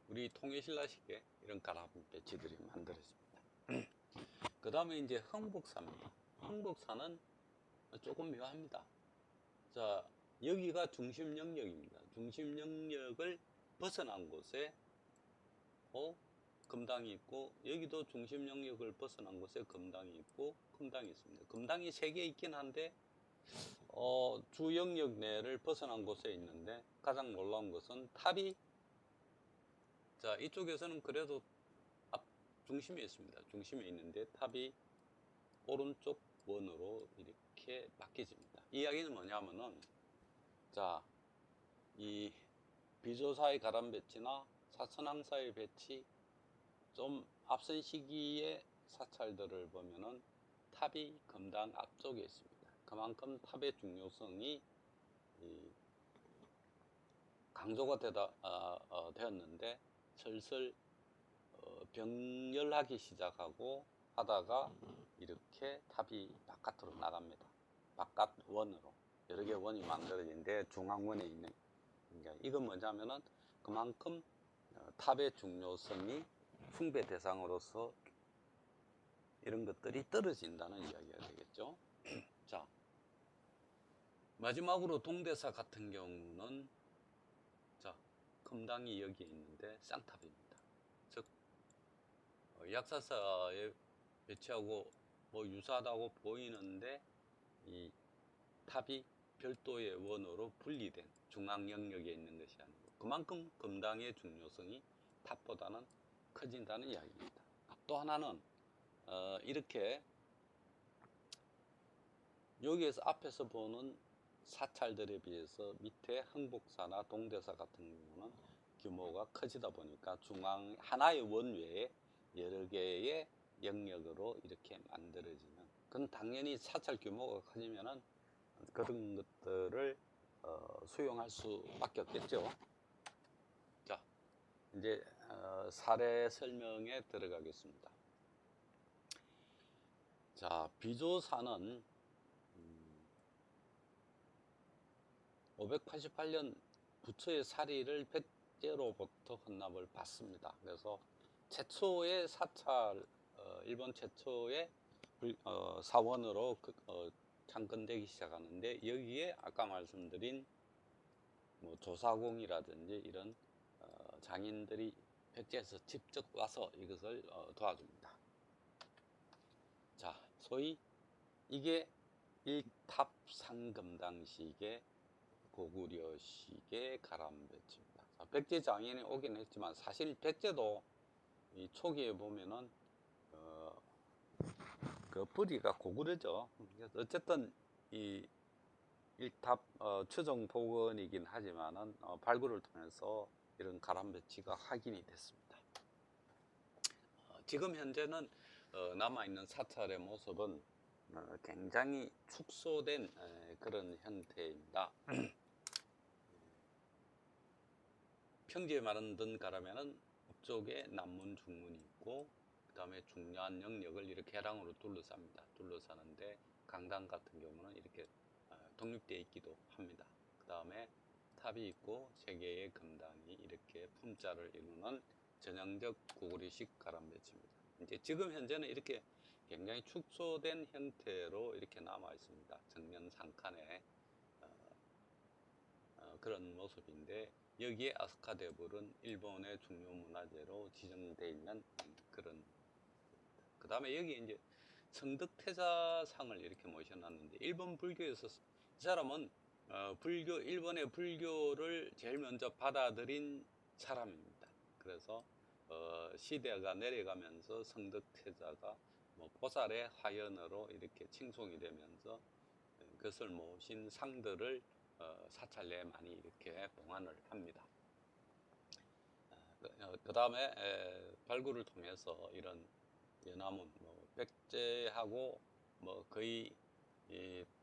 우리 통일신라식의 이런 가람 배치들이 만들어집니다. 그 다음에 이제 흥북사입니다. 흥북사는 조금 묘합니다. 자, 여기가 중심 영역입니다. 중심 영역을 벗어난 곳에 금당이 있고 여기도 중심 영역을 벗어난 곳에 금당이 있고 금당이 있습니다. 금당이 3개 있긴 한데 주 영역 내를 벗어난 곳에 있는데 가장 놀라운 것은 탑이 자 이쪽에서는 그래도 앞 중심에 있습니다. 중심에 있는데 탑이 오른쪽 원으로 이렇게 바뀌집니다. 이야기는 뭐냐면은 자 이 비조사의 가람 배치나 사천왕사의 배치 좀 앞선 시기의 사찰들을 보면은 탑이 금당 앞쪽에 있습니다. 그만큼 탑의 중요성이 강조가 되었는데 슬슬 병렬하기 시작하고 하다가 이렇게 탑이 바깥으로 나갑니다. 바깥 원으로 여러 개의 원이 만들어지는데 중앙원에 있는 그러니까 이건 뭐냐면은 그만큼 탑의 중요성이 숭배 대상으로서 이런 것들이 떨어진다는 이야기가 되겠죠. 자, 마지막으로 동대사 같은 경우는 자, 금당이 여기에 있는데 쌍탑입니다. 즉 약사사에 배치하고 뭐 유사하다고 보이는데 이 탑이 별도의 원으로 분리된 중앙 영역에 있는 것이 아니고 그만큼 금당의 중요성이 탑보다는 커진다는 이야기입니다. 또 하나는 이렇게 여기에서 앞에서 보는 사찰들에 비해서 밑에 흥북사나 동대사 같은 경우는 규모가 커지다 보니까 중앙 하나의 원 외에 여러 개의 영역으로 이렇게 만들어지는 그건 당연히 사찰 규모가 커지면은 그런 것들을 수용할 수밖에 없겠죠. 자, 이제 사례 설명에 들어가겠습니다. 자, 비조사는 588년 부처의 사리를 백제로부터 헌납을 받습니다. 그래서 최초의 사찰 일본 최초의 사원으로 창건되기 시작하는데, 여기에 아까 말씀드린 뭐 조사공이라든지 이런 장인들이 백제에서 직접 와서 이것을 도와줍니다. 자, 소위 이게 일탑 상금당식의 고구려식의 가람배치입니다. 백제 장인이 오긴 했지만 사실 백제도 이 초기에 보면은 그 뿌리가 고구려죠. 어쨌든 이 일탑 추정 복원이긴 하지만은 발굴을 통해서 이런 가람배치가 확인이 됐습니다. 지금 현재는 남아 있는 사찰의 모습은 굉장히 축소된 그런 형태입니다. 평지에 만든 가라면은 앞쪽에 남문 중문이 있고, 그 다음에 중요한 영역을 이렇게 해랑으로 둘러쌉니다. 둘러싸는데 강당 같은 경우는 이렇게 독립되어 있기도 합니다. 그 다음에 탑이 있고 세 개의 금당이 이렇게 품자를 이루는 전형적 고구려식 가람배치입니다. 이제 지금 현재는 이렇게 굉장히 축소된 형태로 이렇게 남아 있습니다. 정면 상칸에 그런 모습인데, 여기에 아스카 데불은 일본의 중요 문화재로 지정되어 있는 그런. 그 다음에 여기 이제 성덕태자상을 이렇게 모셔놨는데, 일본 불교에서 이 사람은 일본의 불교를 제일 먼저 받아들인 사람입니다. 그래서 시대가 내려가면서 성덕태자가 뭐 보살의 화연으로 이렇게 칭송이 되면서 그것을 모신 상들을 사찰 내에 많이 이렇게 봉안을 합니다. 그 다음에 발굴을 통해서 이런 연화문, 뭐 백제하고 뭐 거의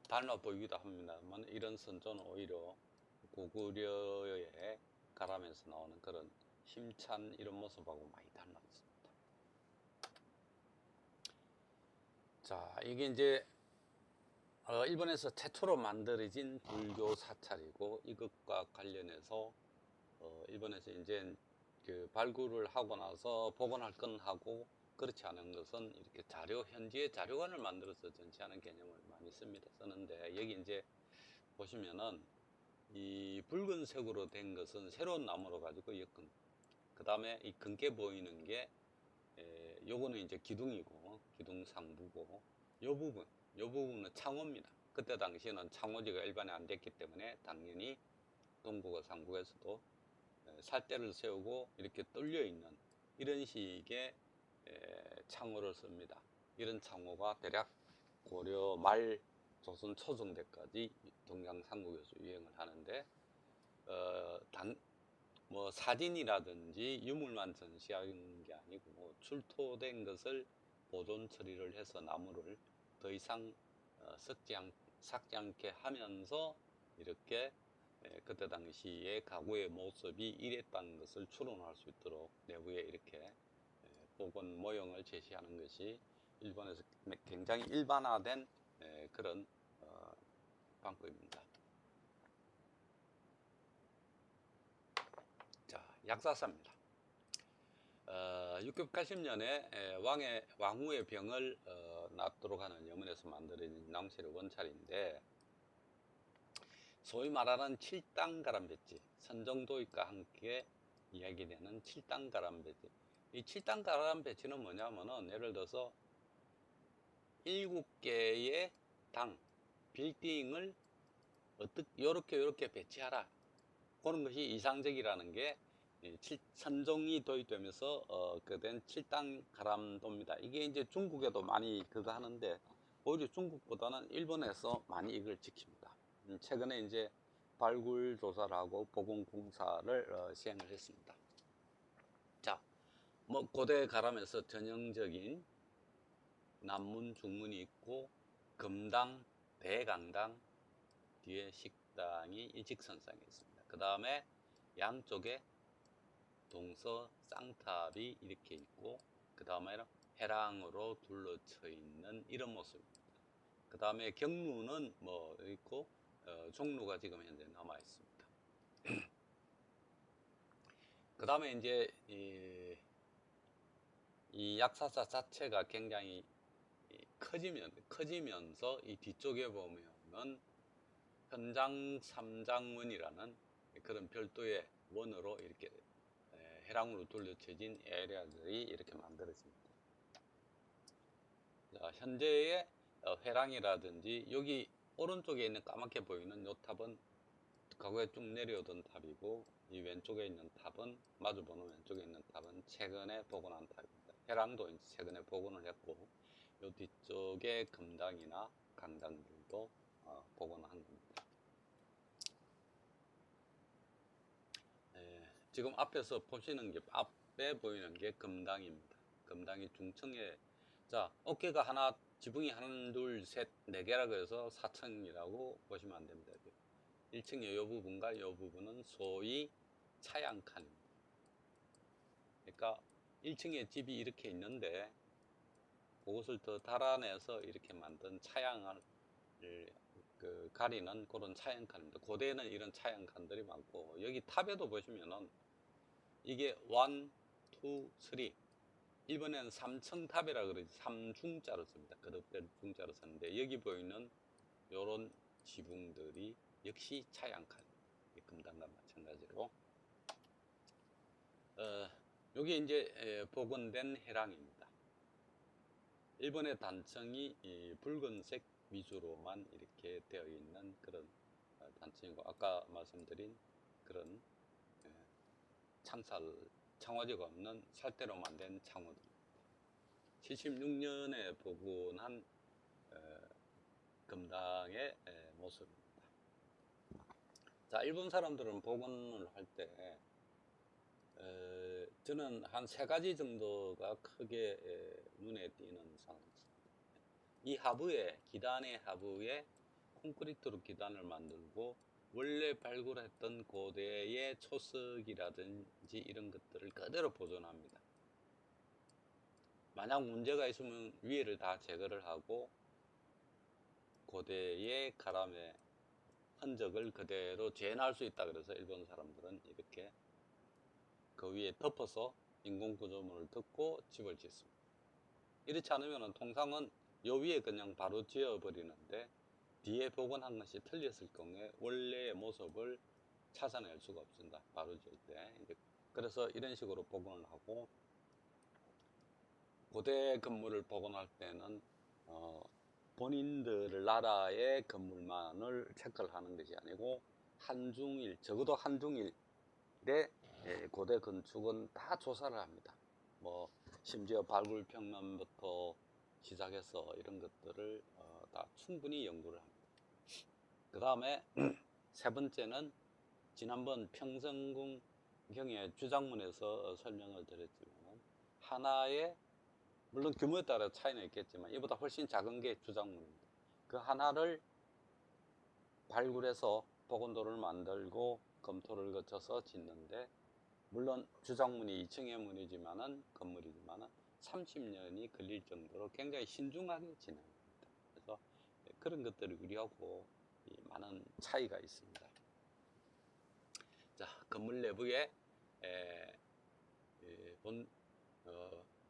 닮아 보이기도 합니다만, 이런 선조는 오히려 고구려의 가람에서 나오는 그런 힘찬 이런 모습하고 많이 닮아 있습니다. 자, 이게 이제 일본에서 최초로 만들어진 불교 사찰이고, 이것과 관련해서 일본에서 이제 그 발굴을 하고 나서 복원할 건 하고, 그렇지 않은 것은 이렇게 현지의 자료관을 만들어서 전시하는 개념을 많이 쓰는데, 여기 이제 보시면은 이 붉은색으로 된 것은 새로운 나무로 가지고 엮은, 그 다음에 이 금게 보이는 게 요거는 이제 기둥이고, 기둥 상부고, 요 부분은 창호입니다. 그때 당시에는 창호지가 일반에 안 됐기 때문에 당연히 동국과 상국에서도 살대를 세우고 이렇게 뚫려 있는 이런 식의 창호를 씁니다. 이런 창호가 대략 고려 말 조선 초정대까지 동양상국에서 유행을 하는데, 뭐 사진이라든지 유물만 전시하는 게 아니고 출토된 것을 보존 처리를 해서 나무를 더 이상 삭지 않게 하면서 이렇게 그때 당시의 가구의 모습이 이랬다는 것을 추론할 수 있도록 내부에 이렇게 복원 모형을 제시하는 것이 일본에서 굉장히 일반화된 그런 방법입니다. 자, 약사사입니다. 680년에 왕후의 병을 낫도록 하는 염원에서 만들어진 낭실의 원찰인데, 소위 말하는 칠당가람배지, 선정도입과 함께 이야기되는 칠당가람배지. 이 칠당가람배지는 뭐냐면은, 예를 들어서 7개의 빌딩을 요렇게 배치하라, 그런 것이 이상적이라는 게 선종이 도입되면서 그된 칠당가람도입니다. 이게 이제 중국에도 많이 그거 하는데, 오히려 중국보다는 일본에서 많이 이걸 지킵니다. 최근에 이제 발굴 조사를 하고 복원 공사를 시행을 했습니다. 자, 뭐 고대 가람에서 전형적인 남문 중문이 있고, 금당, 대강당, 뒤에 식당이 일직선상에 있습니다. 그 다음에 양쪽에 동서 쌍탑이 이렇게 있고, 그 다음에 해랑으로 둘러쳐 있는 이런 모습입니다. 그 다음에 경루는 뭐 있고, 종루가 지금 현재 남아 있습니다. 그 다음에 이제 이 약사사 자체가 굉장히 커지면서 이 뒤쪽에 보면은 현장 삼장문이라는 그런 별도의 원으로 이렇게 해랑으로 둘러쳐진 에리아들이 이렇게 만들어집니다. 자, 현재의 회랑이라든지 여기 오른쪽에 있는 까맣게 보이는 요 탑은 과거에 쭉 내려오던 탑이고, 이 왼쪽에 있는 탑은, 마주보는 왼쪽에 있는 탑은 최근에 복원한 탑입니다. 해랑도 이제 최근에 복원을 했고, 요 뒤쪽에 금당이나 강당들도 복원한 겁니다. 지금 앞에서 보시는 게, 앞에 보이는 게 금당입니다. 금당이 중층에, 자, 어깨가 하나, 지붕이 하나, 둘, 셋, 네 개라고 해서 4층이라고 보시면 안 됩니다. 1층의 이 부분과 이 부분은 소위 차양칸입니다. 그러니까 1층에 집이 이렇게 있는데 그것을 더 달아내서 이렇게 만든 차양을 가리는 그런 차양칸입니다. 고대에는 이런 차양칸들이 많고, 여기 탑에도 보시면은 이게 1, 2, 3, 일본에는 3층 탑이라 그러지 3중자로 씁니다. 거듭될 중자로 쓰는데, 여기 보이는 요런 지붕들이 역시 차양칸, 금당과 마찬가지로 요게 이제 복원된 해랑입니다. 일본의 단층이 붉은색 위주로만 이렇게 되어 있는 그런 단층이고, 아까 말씀드린 그런 창호지가 없는 살대로만 된 창호들입니다. 76년에 복원한 금당의 모습입니다. 자, 일본 사람들은 복원을 할 때 저는 한 3가지 정도가 크게 눈에 띄는 상황입니다. 이 하부에, 기단의 하부에 콘크리트로 기단을 만들고 원래 발굴했던 고대의 초석이라든지 이런 것들을 그대로 보존합니다. 만약 문제가 있으면 위에를 다 제거를 하고 고대의 가람의 흔적을 그대로 재현할 수 있다 그래서 일본 사람들은 이렇게 그 위에 덮어서 인공구조물을 덮고 집을 짓습니다. 이렇지 않으면 통상은 요 위에 그냥 바로 지어버리는데, 뒤에 복원한 것이 틀렸을 경우에 원래의 모습을 찾아낼 수가 없습니다. 바로 지을 때. 그래서 이런 식으로 복원을 하고, 고대 건물을 복원할 때는 본인들 나라의 건물만을 체크를 하는 것이 아니고 한중일, 적어도 한중일의 고대 건축은 다 조사를 합니다. 뭐 심지어 발굴평면부터 시작해서 이런 것들을 다 충분히 연구를 합니다. 그 다음에 세 번째는 지난번 평성궁경의 주장문에서 설명을 드렸지만, 하나의, 물론 규모에 따라 차이는 있겠지만 이보다 훨씬 작은 게 주장문입니다. 그 하나를 발굴해서 복원도를 만들고 검토를 거쳐서 짓는데, 물론 주장문이 2층의 문이지만은, 건물이지만은 30년이 걸릴 정도로 굉장히 신중하게 진행합니다. 그래서 그런 것들을 우리하고 많은 차이가 있습니다. 자, 건물 내부에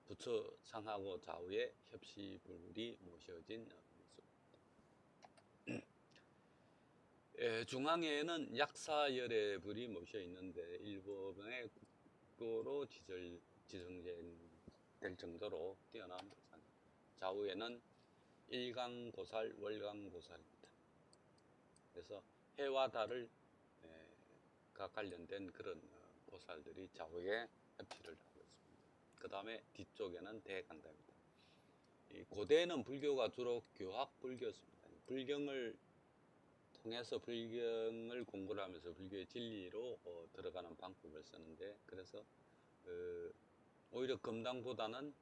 부처 상하고 좌우에 협시불이 모셔진 모습입니다. 중앙에는 약사열애불이 모셔 있는데 일본의 국도로 지정될 정도로 뛰어난 보살입니다. 좌우에는 일강보살, 월강보살입니다. 그래서 해와 달을 가 관련된 그런 보살들이 좌우에 협치를 하고 있습니다. 그 다음에 뒤쪽에는 대간다입니다. 고대에는 불교가 주로 교학 불교였습니다. 불경을 통해서 불경을 공부를 하면서 불교의 진리로 들어가는 방법을 쓰는데, 그래서 오히려 금당보다는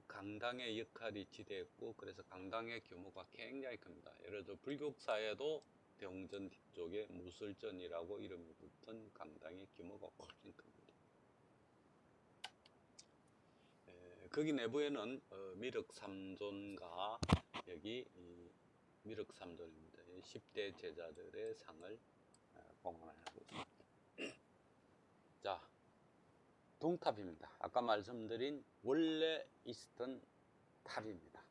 강당의 역할이 지대했고, 그래서 강당의 규모가 굉장히 큽니다. 예를 들어 불교사에도 대웅전 뒤쪽에 무설전이라고 이름이 붙은 강당의 규모가 훨씬 큽니다. 거기 내부에는 미륵삼존과 여기 미륵삼존입니다. 10대 제자들의 상을 봉헌하고 있습니다. 자, 동탑입니다. 아까 말씀드린 원래 있었던 탑입니다.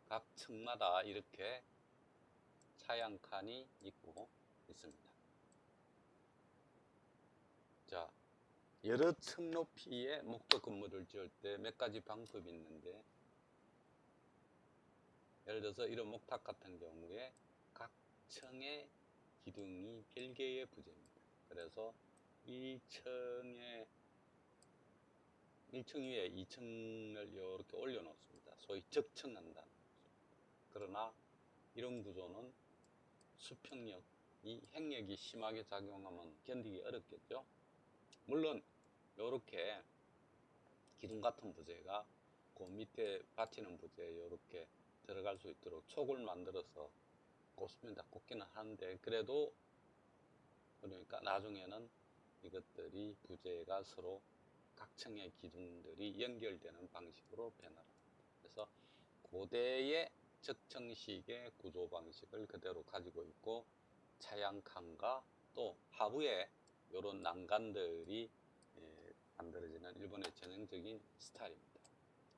각 층마다 이렇게 차양칸이 있고 있습니다. 자, 여러 층 높이의 목조 건물을 지을 때 몇 가지 방법이 있는데, 예를 들어서 이런 목탑 같은 경우에 각 층의 기둥이 별개의 부재입니다. 그래서 1층 위에 2층을 이렇게 올려놓습니다. 소위 적층한다는 거죠. 그러나 이런 구조는 수평력이 행력이 심하게 작용하면 견디기 어렵겠죠. 물론 이렇게 기둥 같은 부재가 그 밑에 받치는 부재에 이렇게 들어갈 수 있도록 촉을 만들어서 꽂습니다. 꽂기는 하는데, 그래도 그러니까 나중에는 이것들이 부재가 서로 각 층의 기둥들이 연결되는 방식으로 변화합니다. 그래서 고대의 적층식의 구조 방식을 그대로 가지고 있고, 차양칸과 또 하부에 이런 난간들이 만들어지는 일본의 전형적인 스타일입니다.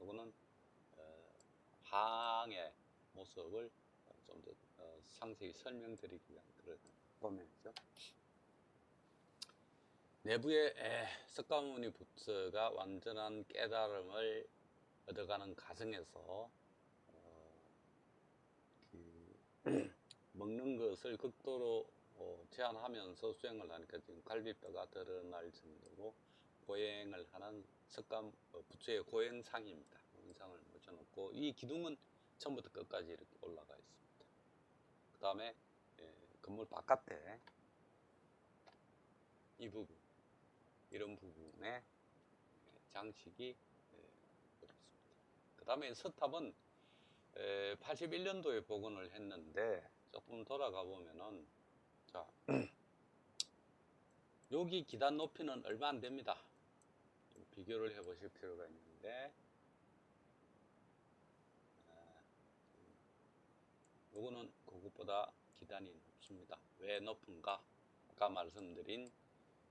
이거는 방의 모습을 좀 더 상세히 설명드리기 위한 그런 화면이죠. 내부의 석가모니 부처가 완전한 깨달음을 얻어가는 과정에서 먹는 것을 극도로 제한하면서 수행을 하니까 지금 갈비뼈가 드러날 정도로 고행을 하는 부처의 고행상입니다. 고행상을 묻혀놓고, 이 기둥은 처음부터 끝까지 이렇게 올라가 있습니다. 그 다음에 건물 바깥에 이 부분, 이런 부분에 장식이 그렇습니다. 그 다음에 서탑은 81년도에 복원을 했는데, 조금 돌아가 보면은, 자, 여기 기단 높이는 얼마 안 됩니다. 좀 비교를 해 보실 필요가 있는데, 요거는 그것보다 기단이 높습니다. 왜 높은가? 아까 말씀드린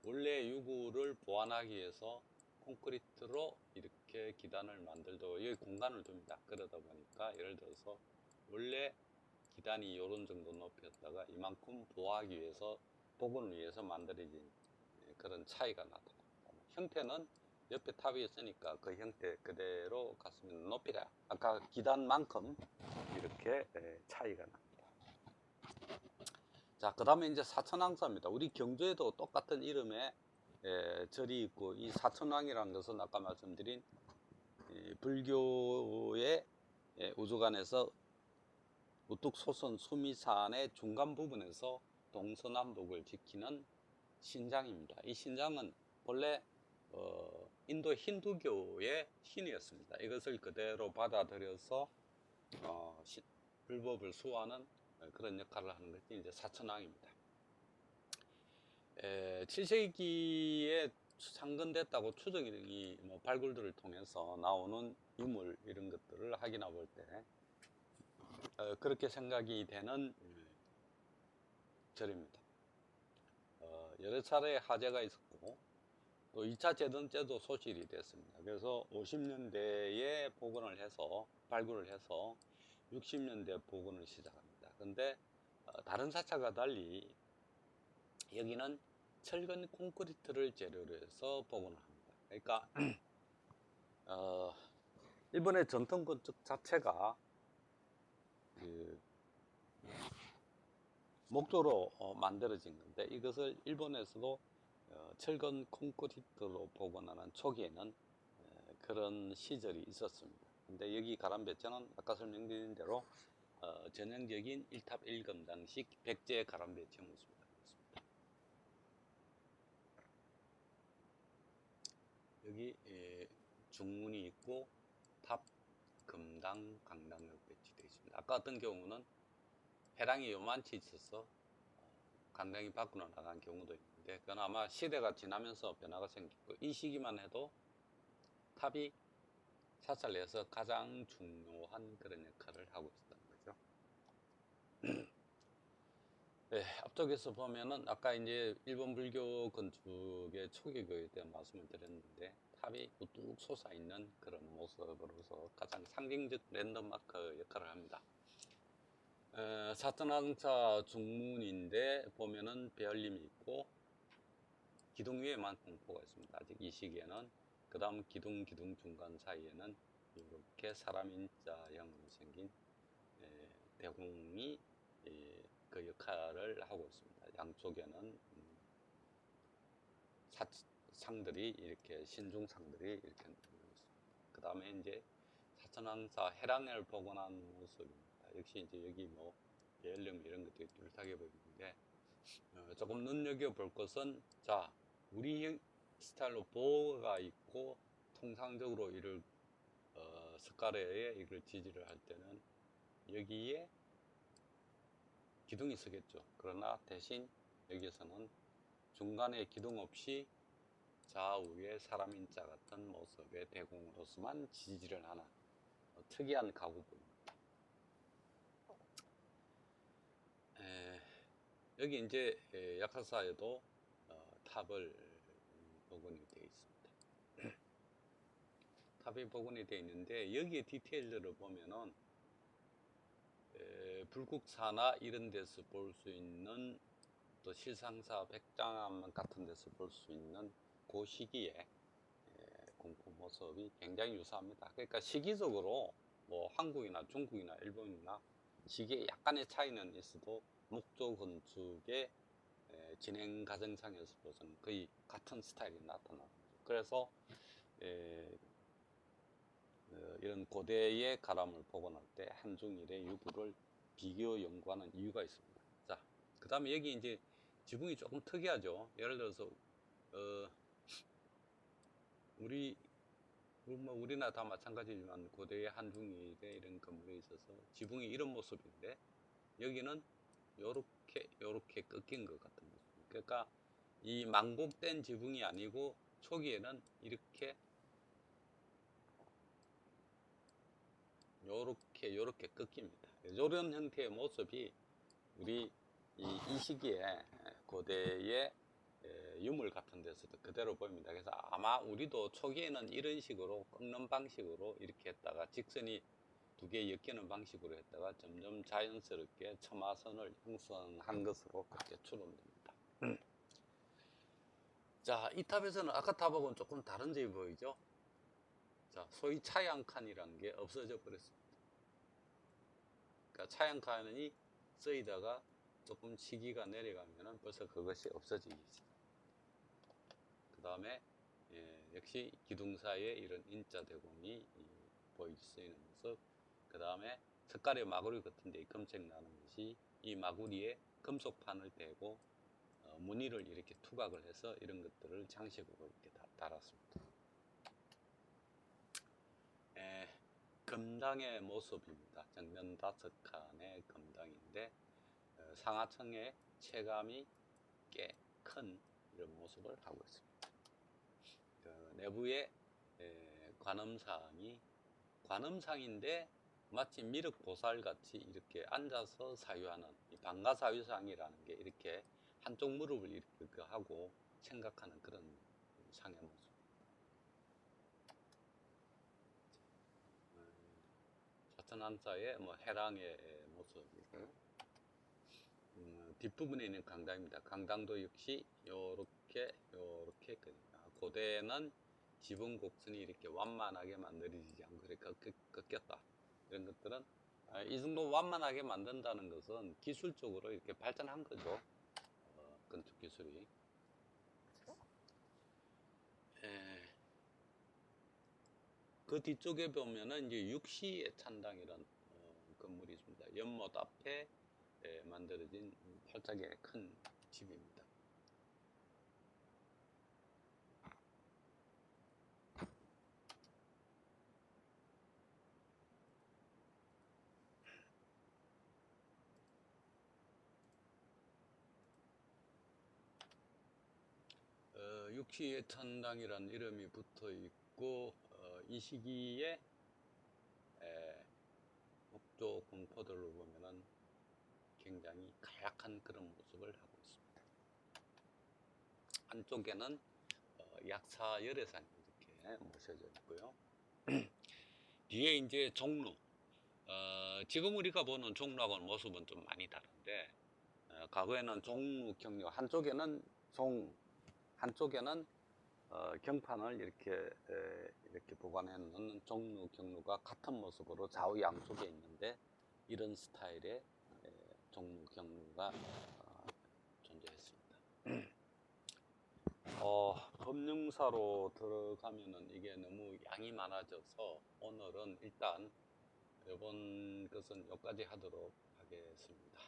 원래 유구를 보완하기 위해서 콘크리트로 이렇게 기단을 만들고 여기 공간을 둡니다. 그러다 보니까 예를 들어서 원래 기단이 이런 정도 높이였다가 이만큼 보호하기 위해서, 복원을 위해서 만들어진 그런 차이가 나타납니다. 형태는 옆에 탑이 있으니까 그 형태 그대로 갔으면 높이가 아까 기단만큼 이렇게 차이가 납니다. 자, 그 다음에 이제 사천왕사입니다. 우리 경주에도 똑같은 이름의 절이 있고, 이 사천왕이라는 것은 아까 말씀드린 불교의 우주관에서 우뚝 솟은 수미산의 중간 부분에서 동서남북을 지키는 신장입니다. 이 신장은 본래 인도 힌두교의 신이었습니다. 이것을 그대로 받아들여서 불법을 수호하는 그런 역할을 하는 것이 이제 사천왕입니다. 7세기에 창건됐다고 추정이 발굴들을 통해서 나오는 유물 이런 것들을 확인해 볼 때 그렇게 생각이 되는 절입니다. 여러 차례 화재가 있었고 또 2차 재던 때도 소실이 됐습니다. 그래서 50년대에 복원을 해서 발굴을 해서 60년대 복원을 시작합니다. 근데 다른 사찰과 달리 여기는 철근 콘크리트를 재료로 해서 복원을 합니다. 그러니까 일본의 전통 건축 자체가 목조로 만들어진 건데, 이것을 일본에서도 철근 콘크리트로 복원하는 초기에는 그런 시절이 있었습니다. 근데 여기 가람배처는 아까 설명드린 대로 전형적인 1탑 1금장식 백제 가람배처 모습입니다. 여기 중문이 있고 탑, 금당, 강당으로 배치되어 있습니다. 아까 같은 경우는 회랑이 요만치 있어서 강당이 밖으로 나간 경우도 있는데, 그건 아마 시대가 지나면서 변화가 생겼고, 이 시기만 해도 탑이 사찰 내에서 가장 중요한 그런 역할을 하고 있었던 거죠. 네, 앞쪽에서 보면은 아까 이제 일본 불교 건축의 초기 교에 대한 말씀을 드렸는데 탑이 우뚝 솟아 있는 그런 모습으로서 가장 상징적 랜드마크 역할을 합니다. 사천왕사 중문인데 보면은 배열림이 있고 기둥 위에만 공포가 있습니다. 아직 이 시기에는. 그 다음 기둥 중간 사이에는 이렇게 사람 인자형으로 생긴 대공이 그 역할을 하고 있습니다. 양쪽에는 상들이 이렇게 신중상들이 이렇게 있습니다. 그 다음에 이제 사천왕사 해랑을 복원한 모습입니다. 역시 이제 여기 뭐 배열림 이런 것들이 뚜렷하게 보이는데 조금 눈여겨볼 것은 자 우리 스타일로 보호가 있고 통상적으로 이를 석가래에 이걸 지지를 할 때는 여기에 기둥이 서겠죠. 그러나 대신 여기서는 중간에 기둥 없이 좌우에 사람 인자 같은 모습의 대공으로서만 지지를 하는 특이한 가구입니다. 여기 이제 약학사에도 탑을 복원이 되어 있습니다. 탑이 복원이 되어 있는데 여기에 디테일들을 보면은 불국사나 이런 데서 볼 수 있는 또 실상사 백장암 같은 데서 볼 수 있는 그 시기에 공포 모습이 굉장히 유사합니다. 그러니까 시기적으로 뭐 한국이나 중국이나 일본이나 시기에 약간의 차이는 있어도 목조 건축의 진행 과정상에서 보서는 거의 같은 스타일이 나타납니다. 그래서 이런 고대의 가람을 복원할 때 한중일의 유구를 비교 연구하는 이유가 있습니다. 자, 그 다음에 여기 이제 지붕이 조금 특이하죠. 예를 들어서 우리나 다 마찬가지지만 고대의 한중일의 이런 건물에 있어서 지붕이 이런 모습인데 여기는 요렇게 꺾인 것 같은 모습. 그러니까 이 망곡된 지붕이 아니고 초기에는 이렇게 요렇게 꺾입니다. 이런 형태의 모습이 우리 이 시기에 고대의 유물 같은 데서도 그대로 보입니다. 그래서 아마 우리도 초기에는 이런 식으로 꺾는 방식으로 이렇게 했다가 직선이 두 개 엮이는 방식으로 했다가 점점 자연스럽게 처마선을 형성한 것으로 그렇게 추론됩니다. 자, 이 탑에서는 아까 탑하고는 조금 다른 점이 보이죠? 자, 소위 차양칸이라는 게 없어져 버렸습니다. 그러니까 차양칸이 쓰이다가 조금 시기가 내려가면은 벌써 그것이 없어지기 시작합니다. 그 다음에 역시 기둥사에 이런 인자 대공이 보이는 모습. 그 다음에 석가래 마구리 같은데 검색 나는 것이 이 마구리에 금속판을 대고 무늬를 이렇게 투각을 해서 이런 것들을 장식으로 이렇게 달았습니다. 금당의 모습입니다. 정면 5칸의 금당인데 상하층의 체감이 꽤 큰 이런 모습을 하고 있습니다. 그 내부에 관음상인데 마치 미륵보살같이 이렇게 앉아서 사유하는 방가사유상이라는 게 이렇게 한쪽 무릎을 이렇게 하고 생각하는 그런 상의 모습. 사천왕사의 뭐 해랑의 모습이고 뒷부분에 있는 강당입니다. 강당도 역시 요렇게 고대는 지붕 곡선이 이렇게 완만하게 만들어지지 않고 그러니까 꺾였다. 이런 것들은 이 정도 완만하게 만든다는 것은 기술적으로 이렇게 발전한 거죠. 건축 기술이. 그 뒤쪽에 보면은 이제 육시의 찬당이라는 건물이 있습니다. 연못 앞에 만들어진 팔짝의 큰 집입니다. 육시의 찬당이라는 이름이 붙어 있고 이 시기에 목조 공포들로 보면은 굉장히 간략한 그런 모습을 하고 있습니다. 안쪽에는 약사 열애상이 이렇게 모셔져 있고요. 뒤에 이제 종루. 지금 우리가 보는 종루하고는 모습은 좀 많이 다른데, 과거에는 종루 경류, 한쪽에는 경판을 이렇게 보관해 놓는 종루 경루가 같은 모습으로 좌우 양쪽에 있는데, 이런 스타일의 종루 경루가 존재했습니다. 검증사로 들어가면은 이게 너무 양이 많아져서 오늘은 일단 이번 것은 여기까지 하도록 하겠습니다.